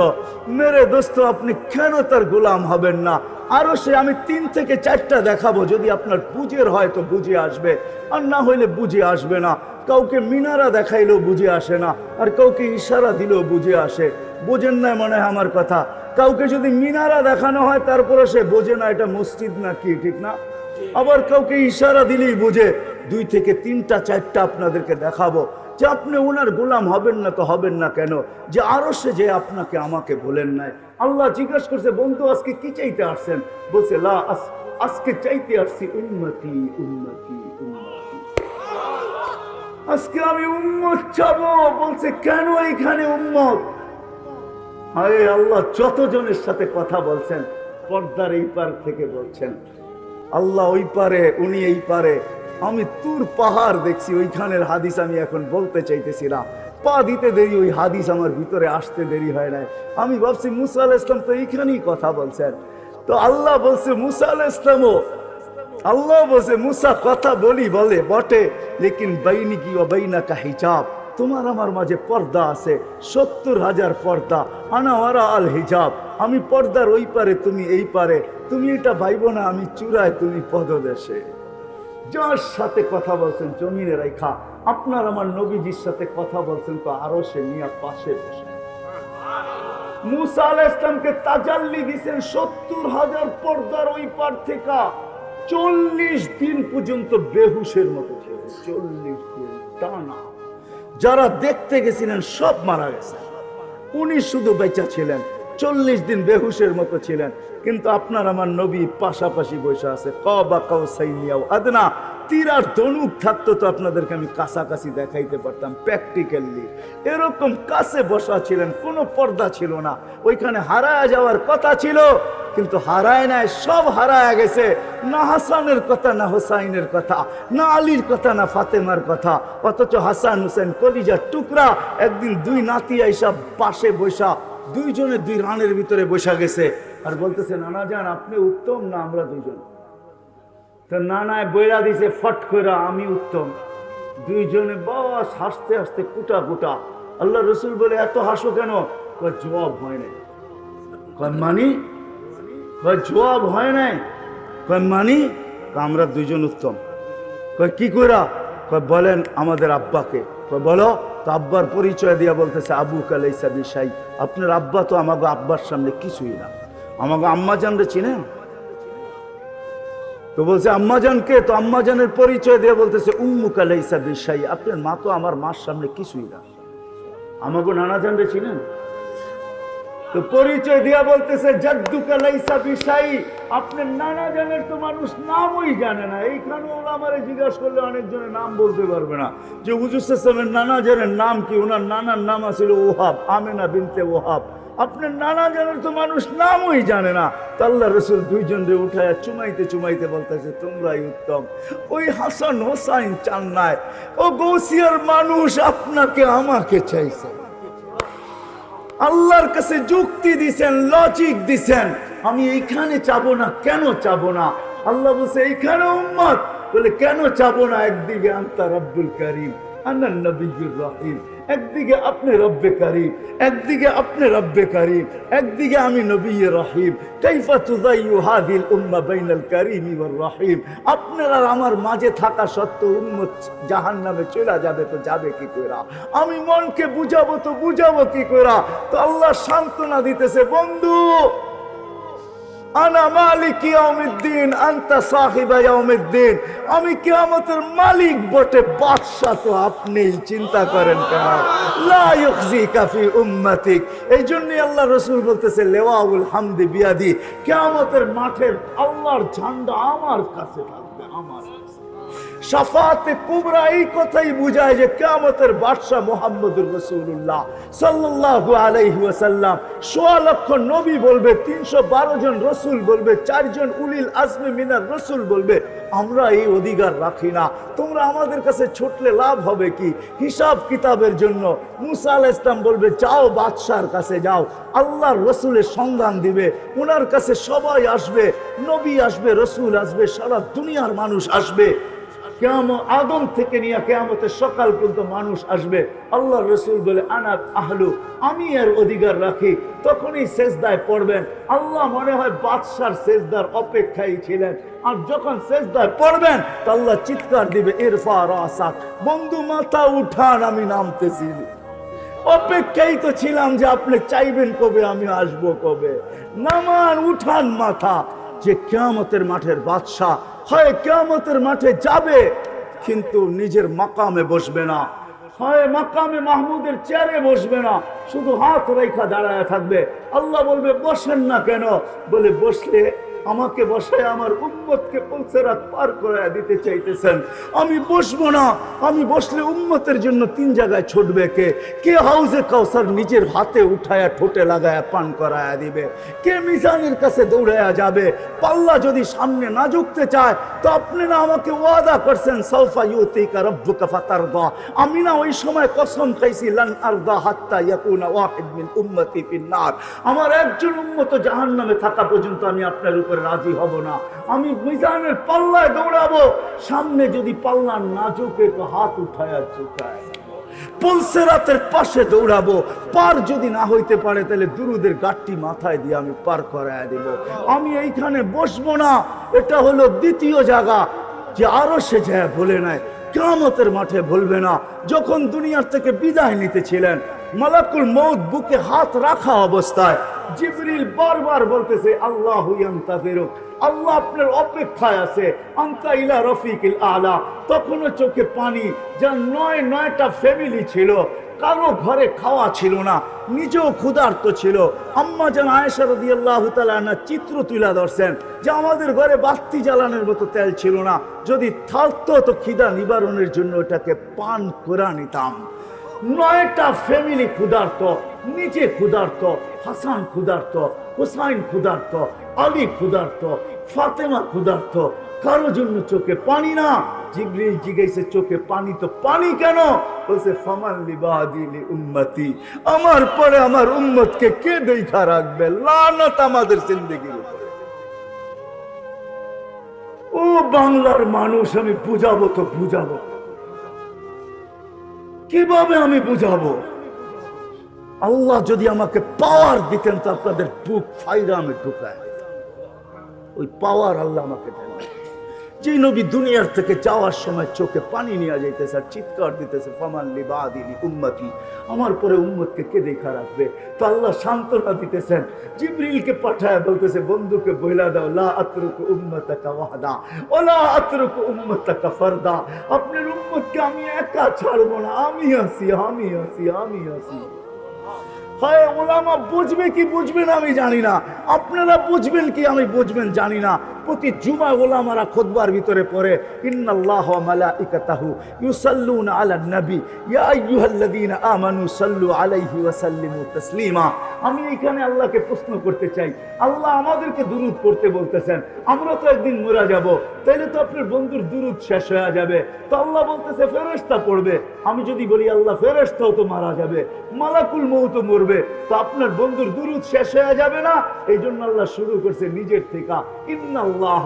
Speaker 1: মেরে দোস্ত, আপনি কেন তার গোলাম হবেন না? আরো সে আমি 3 থেকে 4টা দেখাবো, যদি আপনার বুঝের হয় তো বুঝে আসবে, আর না হইলে বুঝে আসবে না। কাউকে মিনারা দেখাইলেও বুঝে আসে না, আর কাউকে ইশারা দিলেও বুঝে আসে। বোঝেন না মনে হয় আমার কথা? কাউকে যদি মিনারা দেখানো হয় তারপরে সে বোঝে না এটা মসজিদ না কি, ঠিক না? আবার কাউকে ইশারা দিলেই বুঝে। 2 থেকে 3টা 4টা আপনাদেরকে দেখাবো যে আপনি ওনার গোলাম হবেন না তো হবেন না কেন? যে আরো সে যে আপনাকে আমাকে বলেন নাই। আল্লাহ জিজ্ঞেস করছে, বন্ধু আজকে কি চাইতে আসছেন? বলছে, লা আজকে চাইতে আসছি উম্মতি উম্মতি উম্মতি, আজকে আমি উম্মত চাবো। বলছে, কেন এখানে উম্মত? আরে আল্লাহ যতজনের সাথে কথা বলছেন পর্দার এই পার থেকে বলছেন। আল্লাহ ওই পারে, উনি এই পারে। আমি তুর পাহাড় দেখছি, ওইখানের হাদিস আমি এখন বলতে চাইতেছিলাম। পা দিতে দেরি, ওই হাদিস আমার ভিতরে আসতে দেরি হয় নাই। আমি ভাবছি মুসা আলাইহিস সালাম তো এইখানেই কথা বলছেন। তো আল্লাহ বলছে মুসা আলাইহিস সালামও, আল্লাহ বলছে মুসা কথা বলে বটে, লেকিন বাইনিকি ওয়া বাইনাকা হিজাব, তোমার আমার মাঝে পর্দা আছে, 70,000 পর্দা। আনা ওয়ারা আল হিজাব, আমি পর্দার ওই পারে, তুমি এই পারে। তুমি এটা ভাইব না আমি চূড়ায়, তুমি পদদেশে। যার সাথে কথা বলছেন জমিনে রাইখা, আপনার আমার নবীজির সাথে কথা বলছেন তো আরো সে মিয়া পাশে বসে। মুসা আলাইহিস সালামকে তাজাল্লি দিয়েছেন 70,000 পর্দার ওই পার থেকে। 40 দিন পর্যন্ত বেহুশের মতো ছিল, 40 দিন টানা। যারা দেখতে গেছিলেন সব মারা গেছে, উনি শুধু বেঁচে ছিলেন। 40 দিন বেহুশের মতো ছিলেন। কিন্তু আপনার আমার নবী পাশাপাশি বসে আছে। কাবা কাউসাইনি আও আদনা, তীর আর ধনুক থাকতো তো আপনাদেরকে আমি কাছাকাছি দেখাইতে পারতাম প্র্যাকটিক্যালি। এরকম কাছে বসা ছিলেন, কোনো পর্দা ছিল না। ওইখানে হারায় যাওয়ার কথা ছিল, কিন্তু হারায় নাই, সব হারায় গেছে। না হাসানের কথা, না হোসাইনের কথা, না আলীর কথা, না ফাতেমার কথা। অথচ হাসান হুসেন কলিজার টুকরা। একদিন 2 নাতি আইসা পাশে বসা, 2 জনে 2 রানের ভিতরে বসা গেছে, আর বলতেছে, নানা যান আপনি উত্তম না আমরা 2 জন? তো নানায় বইরা দিছে ফট করে, আমি উত্তম। 2 জনে বস হাসতে হাসতে কুটা কুটা। আল্লাহ রসুল বলে, এত হাসো কেন? জবাব হয় নাই। মানি? জবাব হয় নাই। মানি? আমরা 2 জন উত্তম। কি কইরা? বলেন আমাদের আব্বাকে। বলো তো। আব্বার পরিচয় দিয়া বলতেছে, আবু কালাইসা বিশাই, আপনার আব্বা তো আমাকে আব্বার সামনে কিছুই না। আমাকে আম্মা জানরে চিনেন? তো বলছে আম্মা জানকে। তো আম্মা জানের পরিচয় দিয়ে বলতেছে, উম্মু কালাইসা বিশাই, আপনার মা তো আমার মার সামনে কিছুই না। আমাকে নানা জানরে চিনেন? তো পরিচয় দিয়া বলতেছে, জাদ্দু কালাইসা বিশাই, আপনার নানা জানের তো মানুষ নামই জানে না। এইখানে ওলামারে জিজ্ঞাসা করলে অনেকজনের নাম বলতে পারবে না, যে হুজুর সাল্লাল্লাহু নানা জানের নাম কি? ওনার নানার নাম আছিল ওহাব, আমেনা বিনতে ওহাব। আপনার নানা জানের তো মানুষ নামই জানে না। তো আল্লাহ রসুল 2 জনরে উঠায় চুমাইতে চুমাইতে বলতেছে, তোমরাই উত্তম। ওই হাসান হোসাইন চান নাই, ও গৌসিয়ার মানুষ আপনাকে আমাকে চাইছে। আল্লাহর কাছে যুক্তি দিছেন, লজিক দিছেন, আমি এইখানে চাবো না। কেন চাবো না? আল্লাহ বলছে এইখানে উম্মত, বলে কেন চাবো না? একদিকে আনতা রব্বুল কারীম, আনা নবিয়্যুর রহিম। একদিকে আপনি রব্বে কারীম, একদিকে আপনি রব্বে কারীম, একদিকে আমি নবিয়্যুর রহিম। কাইফা তুযাইয়ু হাযিল উম্মাহ বাইনাল কারীমি ওয়ার রহিম। আপনারা আমার মাঝে থাকা সত্ত্বেও উম্মত জাহান্নামে চলে যাবে, তো যাবে কি কইরা? আমি মনকে বুঝাবো তো বুঝাবো কি কইরা? তো আল্লাহ সান্ত্বনা দিতেছে, বন্ধু আনা মালিক ইয়াউমিদ্দিন আনতা সাহিবা ইয়াউমিদ্দিন, আমি কিয়ামতের মালিক বটে, বাদশা তো আপনিই। চিন্তা করেন কেন? লা ইউখজিকা ফি উম্মতিক। এই জন্যই আল্লাহ রসুল বলতেছে, লেওয়াউল হামদি বিয়াদি, কিয়ামতের মাঠের আল্লাহর ঝান্ডা আমার কাছে থাকবে, আমার কাছে। শাফাতে কুবরা এই কথাই বুঝায় যে কিয়ামতের বাদশা মুহাম্মদুর রাসূলুল্লাহ সাল্লাল্লাহু আলাইহি ওয়াসাল্লাম। ১৬ লক্ষ নবী বলবে, ৩১২ জন রসুল বলবে, ৪ জন উলিল আজমি মিনার রসুল বলবে, আমরা এই অধিকার রাখি না। তোমরা আমাদের কাছে ছুটলে লাভ হবে কি? হিসাব কিতাবের জন্য মুসা আলাইহিস সালাম বলবে, যাও বাদশার কাছে যাও, আল্লাহর রসুলের সন্ধান দিবে, ওনার কাছে সবাই আসবে, নবী আসবে, রসুল আসবে, সারা দুনিয়ার মানুষ আসবে। কিয়ামত আদম থেকে নিয়ে কিয়ামতের সকাল পর্যন্ত মানুষ আসবে। আল্লাহর রসুল বলে, আনা আহলু, আমি এর অধিকার রাখি। তখনই সেজদায় পড়বেন। আল্লাহ মনে হয় বাদশার সেজদার অপেক্ষায় ছিলেন। আর যখন সেজদায় পড়বেন তো আল্লাহ চিৎকার দিবে, ইরফা রাসাক, বন্ধু মাথা উঠান, আমি নামতেছি। অপেক্ষাই তো ছিলাম যে আপনি চাইবেন কবে, আমি আসবো কবে। নামান, উঠান মাথা। যে কিয়ামতের মাঠের বাদশা হয় কিয়ামতের মাঠে যাবে, কিন্তু নিজের মাকামে বসবে না, হয় মাকামে মাহমুদের চেয়ারে বসবে না, শুধু হাত রেখা দাঁড়ায় থাকবে। আল্লাহ বলবে, বসেন না কেন? বলে, বসলে আমাকে বসায় আমার উম্মতকে পুলসিরাত পার করে দিতে চাইতেছেন, আমি বসবো না। আমি বসলে উম্মতের জন্য 3 জায়গায় ছুটবে কে? কে হাউজে কাউসার নিজের হাতে উঠায়া ঠোঁটে লাগায়া পান করায়া দিবে? কে মিজানের কাছে দৌড়ায়া যাবে? পাল্লা যদি সামনে না ঝুঁকতে চায় তো আপনি না আমাকে ওয়াদা করছেন, সাউফা ইউতিকা রাব্বুকা ফাতারদা, আমি না ওই সময় কসম খাইছি, লান আরদা হাত্তা ইয়াকুনা ওয়াহিদ মিন উম্মতি ফিন্নার, আমার একজন উম্মত জাহান্নামে থাকা পর্যন্ত আমি আপনার উপরে রাজি হব না। আমি মিজানের পাল্লায় দৌড়াবো, সামনে যদি পাল্লা না ঝুঁকে তো হাত উঠায়া ঝুঁকায়। পুলসিরাতের পাশে দৌড়াবো, পার যদি না হইতে পারে তাহলে দুরুদের গাঁটটি মাথায় দিয়ে আমি পার করায় দেব। আমি এইখানে বসবো না। এটা হলো দ্বিতীয় জায়গা যে আরো সে যায় বলে নাই, কিয়ামতের মাঠে বলবে না। যখন দুনিয়ার থেকে বিদায় নিতেছিলেন, মালাকুল মউত বুকে হাত রাখা অবস্থায় জিবরিল বারবার বলতেছে, আল্লাহু ইয়ান্তাযিরুক, আল্লাহ আপনার অপেক্ষায় আছে, আনতা ইলা রফিকিল আলা। তখনও চোখে পানি। যার 9টা ফ্যামিলি ছিল, কারো ঘরে খাওয়া ছিল না, নিজেও ক্ষুধার্ত ছিল। আম্মা জান আয়েশা রাদিয়াল্লাহু তাআলা আনহা চিত্র তুলে ধরছেন যে আমাদের ঘরে বাতি জ্বালানোর মতো তেল ছিল না, যদি থাকতো তো খিদা নিবারণের জন্য এটাকে পান করে নিতাম। 9টা ফ্যামিলি ক্ষুধার্ত, নিজে ক্ষুধার্ত, হাসান ক্ষুধার্ত, হুসাইন ক্ষুধার্ত, আলী ক্ষুধার্ত, ফাতেমা ক্ষুধার্ত, কারো জন্য চোখে পানি না। জিবরিল জিজ্ঞাসা, চোখে পানি তো পানি কেন? বলছে, ফামান লিবাদি লি উম্মতি, আমার পরে আমার উম্মতকে কে দেখা রাখবে? লানত আমাদের জিন্দেগির উপরে। ও বাংলার মানুষ, আমি বুঝাবো তো বুঝাবো কিভাবে? আমি বুঝাবো? আল্লাহ যদি আমাকে পাওয়ার দিতেন তো আপনাদের বুক ফাইরা আমি ঢুকায়। ওই পাওয়ার আল্লাহ আমাকে দেন। যে নবী দুনিয়ার থেকে যাওয়ার সময় চোখে পানি নিয়ে যাইতেছে আর চিৎকার দিতেছে, ফামান লিবাদি লি উম্মতি, আমার পরে উম্মতকে কে দেখা রাখবে? তো আল্লাহ সান্ত্বনা দিতেছেন, জিবরিলকে পাঠায় বলতেছে, বন্ধুকে বইলা দাও, লা আতরুকু উম্মতাকা ওয়াহদা ওয়ালা আতরুকু উম্মতাকা ফারদা, আপনার উম্মতকে আমি একা ছাড়বো না, আমি আছি, আমি আছি, আমি আছি। হয় ওলামা বুঝবে কি বুঝবে না আমি জানি না, আপনারা বুঝবেন কি আমি বুঝবেন জানি না। প্রতি জুমা ওলামারা খুতবার ভিতরে পড়ে, ইন্নাল্লাহ ওয়া মালাইকাতাহু ইউসাল্লুনা আলান নবী ইয়া আইয়ুহাল্লাযীনা আমানু সাল্লু আলাইহি ওয়া সাল্লিমু তাসলিমা। আমি এখানে আল্লাহকে প্রশ্ন করতে চাই, আল্লাহ আমাদেরকে দুরূদ পড়তে বলতেছেন, আমরা তো একদিন মরে যাব, তাইলে তো আপনার বন্ধুর দুরূদ শেষ হয়ে যাবে। তো আল্লাহ বলতেছে ফেরেশতা পড়বে। আমি যদি বলি আল্লাহ ফেরেশতাও তো মারা যাবে, মালাকুল মউত মরবে, তো আপনার বন্ধুর দুরূদ শেষ হয়ে যাবে না? এই জন্য আল্লাহ শুরু করছে নিজের থেকে, ইন্নাল্লাহ।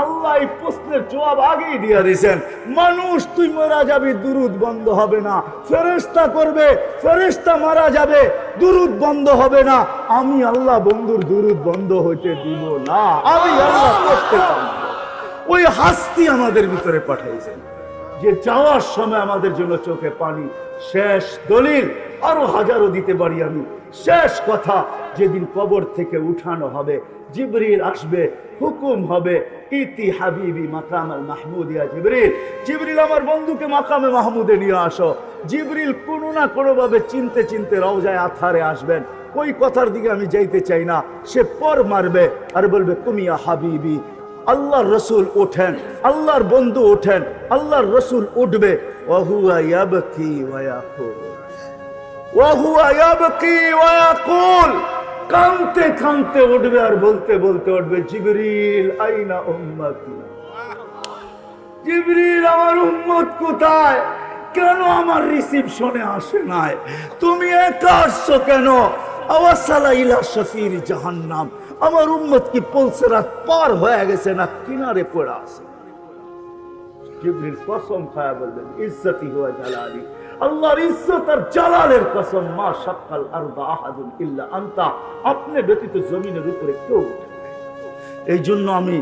Speaker 1: আল্লাহ এই প্রশ্নের জবাব আগেই দিয়ে দিয়েছেন, মানুষ তুই মারা যাবি, দুরূদ বন্ধ হবে না। ফেরেশতা করবে, ফেরেশতা মারা যাবে, দুরূদ বন্ধ হবে না। আমি আল্লাহ বন্ধুর দুরূদ বন্ধ হইতে দিব না, আমি আল্লাহ করতে পারব। ওই হাস্তি আমাদের ভিতরে পাঠাইছেন যে যাওয়ার সময় আমাদের জন্য চোখে পানি। শেষ দলিল আরো হাজারো দিতে পারি আমি। শেষ কথা, যেদিন কবর থেকে উঠানো হবে, জিবরিল আসবে, হুকুম হবে, ইতি হাবিবি মাকামাল মাহমুদিয়া জিবরিল, জিবরিল আমার বন্ধুকে মাকামে মাহমুদে নিয়ে আসো। জিবরিল কোনো না কোনোভাবে চিনতে চিনতে রওজায়ে আতহারে আসবেন। ওই কথার দিকে আমি যাইতে চাই না। সে পর মারবে আর বলবে, কুমিয়া হাবিবি আল্লাহর রসুল ওঠেন, আল্লাহর বন্ধু ওঠেন, আল্লাহর রসুল উঠবে, ওয়াহুয়া ইয়াবকি ওয়া ইয়াকুল, ওয়াহুয়া ইয়াবকি ওয়া ইয়াকুল, কাঁদতে কাঁদতে উঠবে আর বলতে বলতে উঠবে, জিবরিল আইনা উম্মতি, জিবরিল আমার উম্মত কোথায়? কেন আমার রিসিপশনে আসে নাই? তুমি একা আসছো কেন? আওয়াসালা ইলা শাফির জাহান্নাম, আমার উম্মত কি পলসরাত পার হয়ে গেছে না কিনারে পড়ে আছে? জিবরিল কসম খায়া বললেন, ইজ্জতি ওয়া জালালি, আল্লাহর ইজ্জত আর জালালের কসম, মা শাক্কাল আরদা আহাদুন ইল্লা আনতা, আপনি ব্যতীত জমিনের উপরে কেউ ওঠে নাই। এই জন্য আমি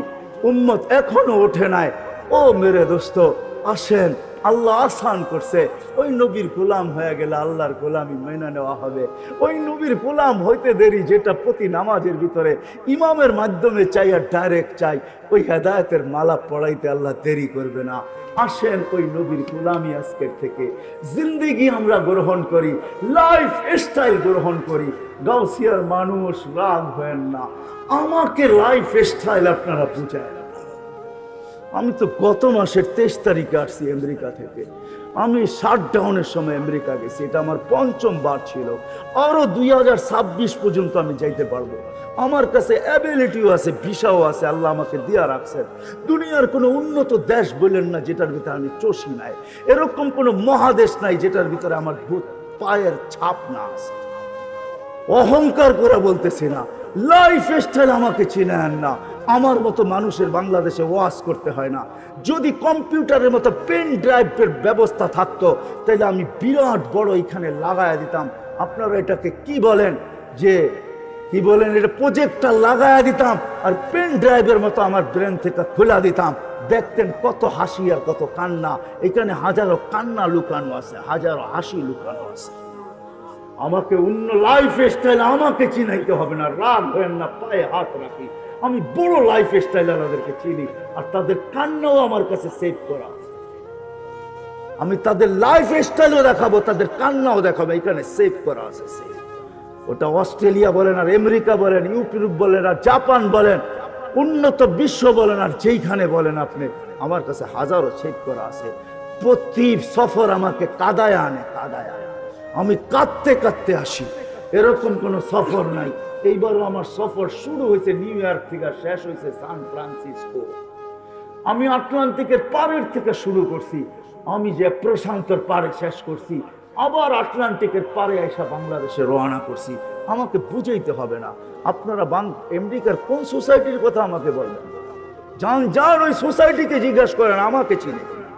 Speaker 1: উম্মত এখনো ওঠে নাই। ও মেরে দোস্ত, আসেন, আল্লাহ আসান করছে। ওই নবীর গোলাম হয়ে গেলে আল্লাহর গোলামি মেনে নেওয়া হবে। ওই নবীর গোলাম হইতে দেরি, যেটা প্রতি নামাজের ভিতরে ইমামের মাধ্যমে চাই আর ডাইরেক্ট চাই, ওই হেদায়েতের মালা পড়াইতে আল্লাহ দেরি করবে না। আসেন ওই নবীর গোলামি আজকের থেকে জিন্দেগি আমরা গ্রহণ করি, লাইফ স্টাইল গ্রহণ করি। গাউসিয়ার মানুষ রাগ হয়েন না, আমাকে লাইফ স্টাইল আপনারা বুঝায়। আমি তো গত মাসের 23 তারিখে আসছি আমেরিকা থেকে। আমি শাটডাউনের সময় আমেরিকা গেছি, এটা আমার 5ম বার ছিল। আরো 2026 পর্যন্ত আমি যাইতে পারবো। আমার কাছে অ্যাবিলিটিও আছে, ভিসাও আছে, আল্লাহ আমাকে দিয়া রাখছেন। দুনিয়ার কোনো উন্নত দেশ বললেন না যেটার ভিতরে আমি চষি নাই, এরকম কোনো মহাদেশ নাই যেটার ভিতরে আমার পায়ের ছাপ না আছে। অহংকার করে বলতেছি না, লাইফ স্টাইল আমাকে চিনেন না। আমার মতো মানুষের বাংলাদেশে ওয়াজ করতে হয় না। যদি কম্পিউটারের মতো পেন ড্রাইভের ব্যবস্থা থাকতো, তাহলে আমি বিরাট বড় এখানে লাগায়া দিতাম। আপনারা এটাকে কি বলেন, যে কি বলেন, এটা প্রজেক্টটা লাগায়া দিতাম আর পেন ড্রাইভের মতো আমার ব্রেন থেকে খোলা দিতাম। দেখতেন কত হাসি আর কত কান্না। এখানে হাজারো কান্না লুকানো আছে, হাজারো হাসি লুকানো আছে। আমাকে অন্য লাইফ স্টাইল আমাকে চিনাইতে হবে না। রাগ হয় না, পায়ে হাত রাখি। আমি বড় লাইফ স্টাইলারদেরকে চিনি আর তাদের কান্নাও আমার কাছে সেভ করা আছে। আমি তাদের লাইফ স্টাইলও দেখাবো, তাদের কান্নাও দেখাবো, এখানে সেভ করা আছে। ওটা অস্ট্রেলিয়া বলেন আর আমেরিকা বলেন, ইউরোপ বলেন আর জাপান বলেন, উন্নত বিশ্ব বলেন আর যেইখানে বলেন আপনি, আমার কাছে হাজারো সেভ করা আছে। প্রতি সফর আমাকে কাদায় আনে, কাদায় আনে। আমি কাঁদতে কাঁদতে আসি, এরকম কোনো সফর নাই। এইবারও আমার সফর শুরু হয়েছে নিউ ইয়র্ক থেকে, শেষ হয়েছে সান ফ্রান্সিসকো। আমি আটলান্টিকের পাড়ের থেকে শুরু করছি, আমি যে প্রশান্তর পাড়ে শেষ করছি, আবার আটলান্টিকের পাড়ে এসে বাংলাদেশে রওনা করছি। আমাকে বুঝাইতে হবে না। আপনারা আমেরিকার কোন সোসাইটির কথা আমাকে বলবেন, যান যান ওই সোসাইটিকে জিজ্ঞাসা করেন, আমাকে চিনে কিনা।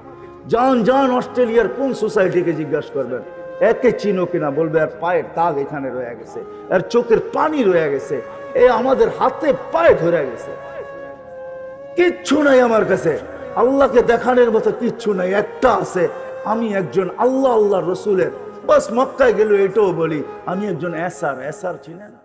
Speaker 1: যান যান অস্ট্রেলিয়ার কোন সোসাইটিকে জিজ্ঞাসা করবেন, একে চিনো কিনা, বলবে আর পায়ের দাগ এখানে রয়ে গেছে, আর চোখের পানি রয়ে গেছে, এ আমাদের হাতে পায়ে ধরে গেছে। কিচ্ছু নাই আমার কাছে, আল্লাহকে দেখানোর মতো কিচ্ছু নাই। একটা আছে, আমি একজন আল্লাহ রসুলের, বাস মক্কায় গেল এটাও বলি, আমি একজন এসার। এসার চিনে না?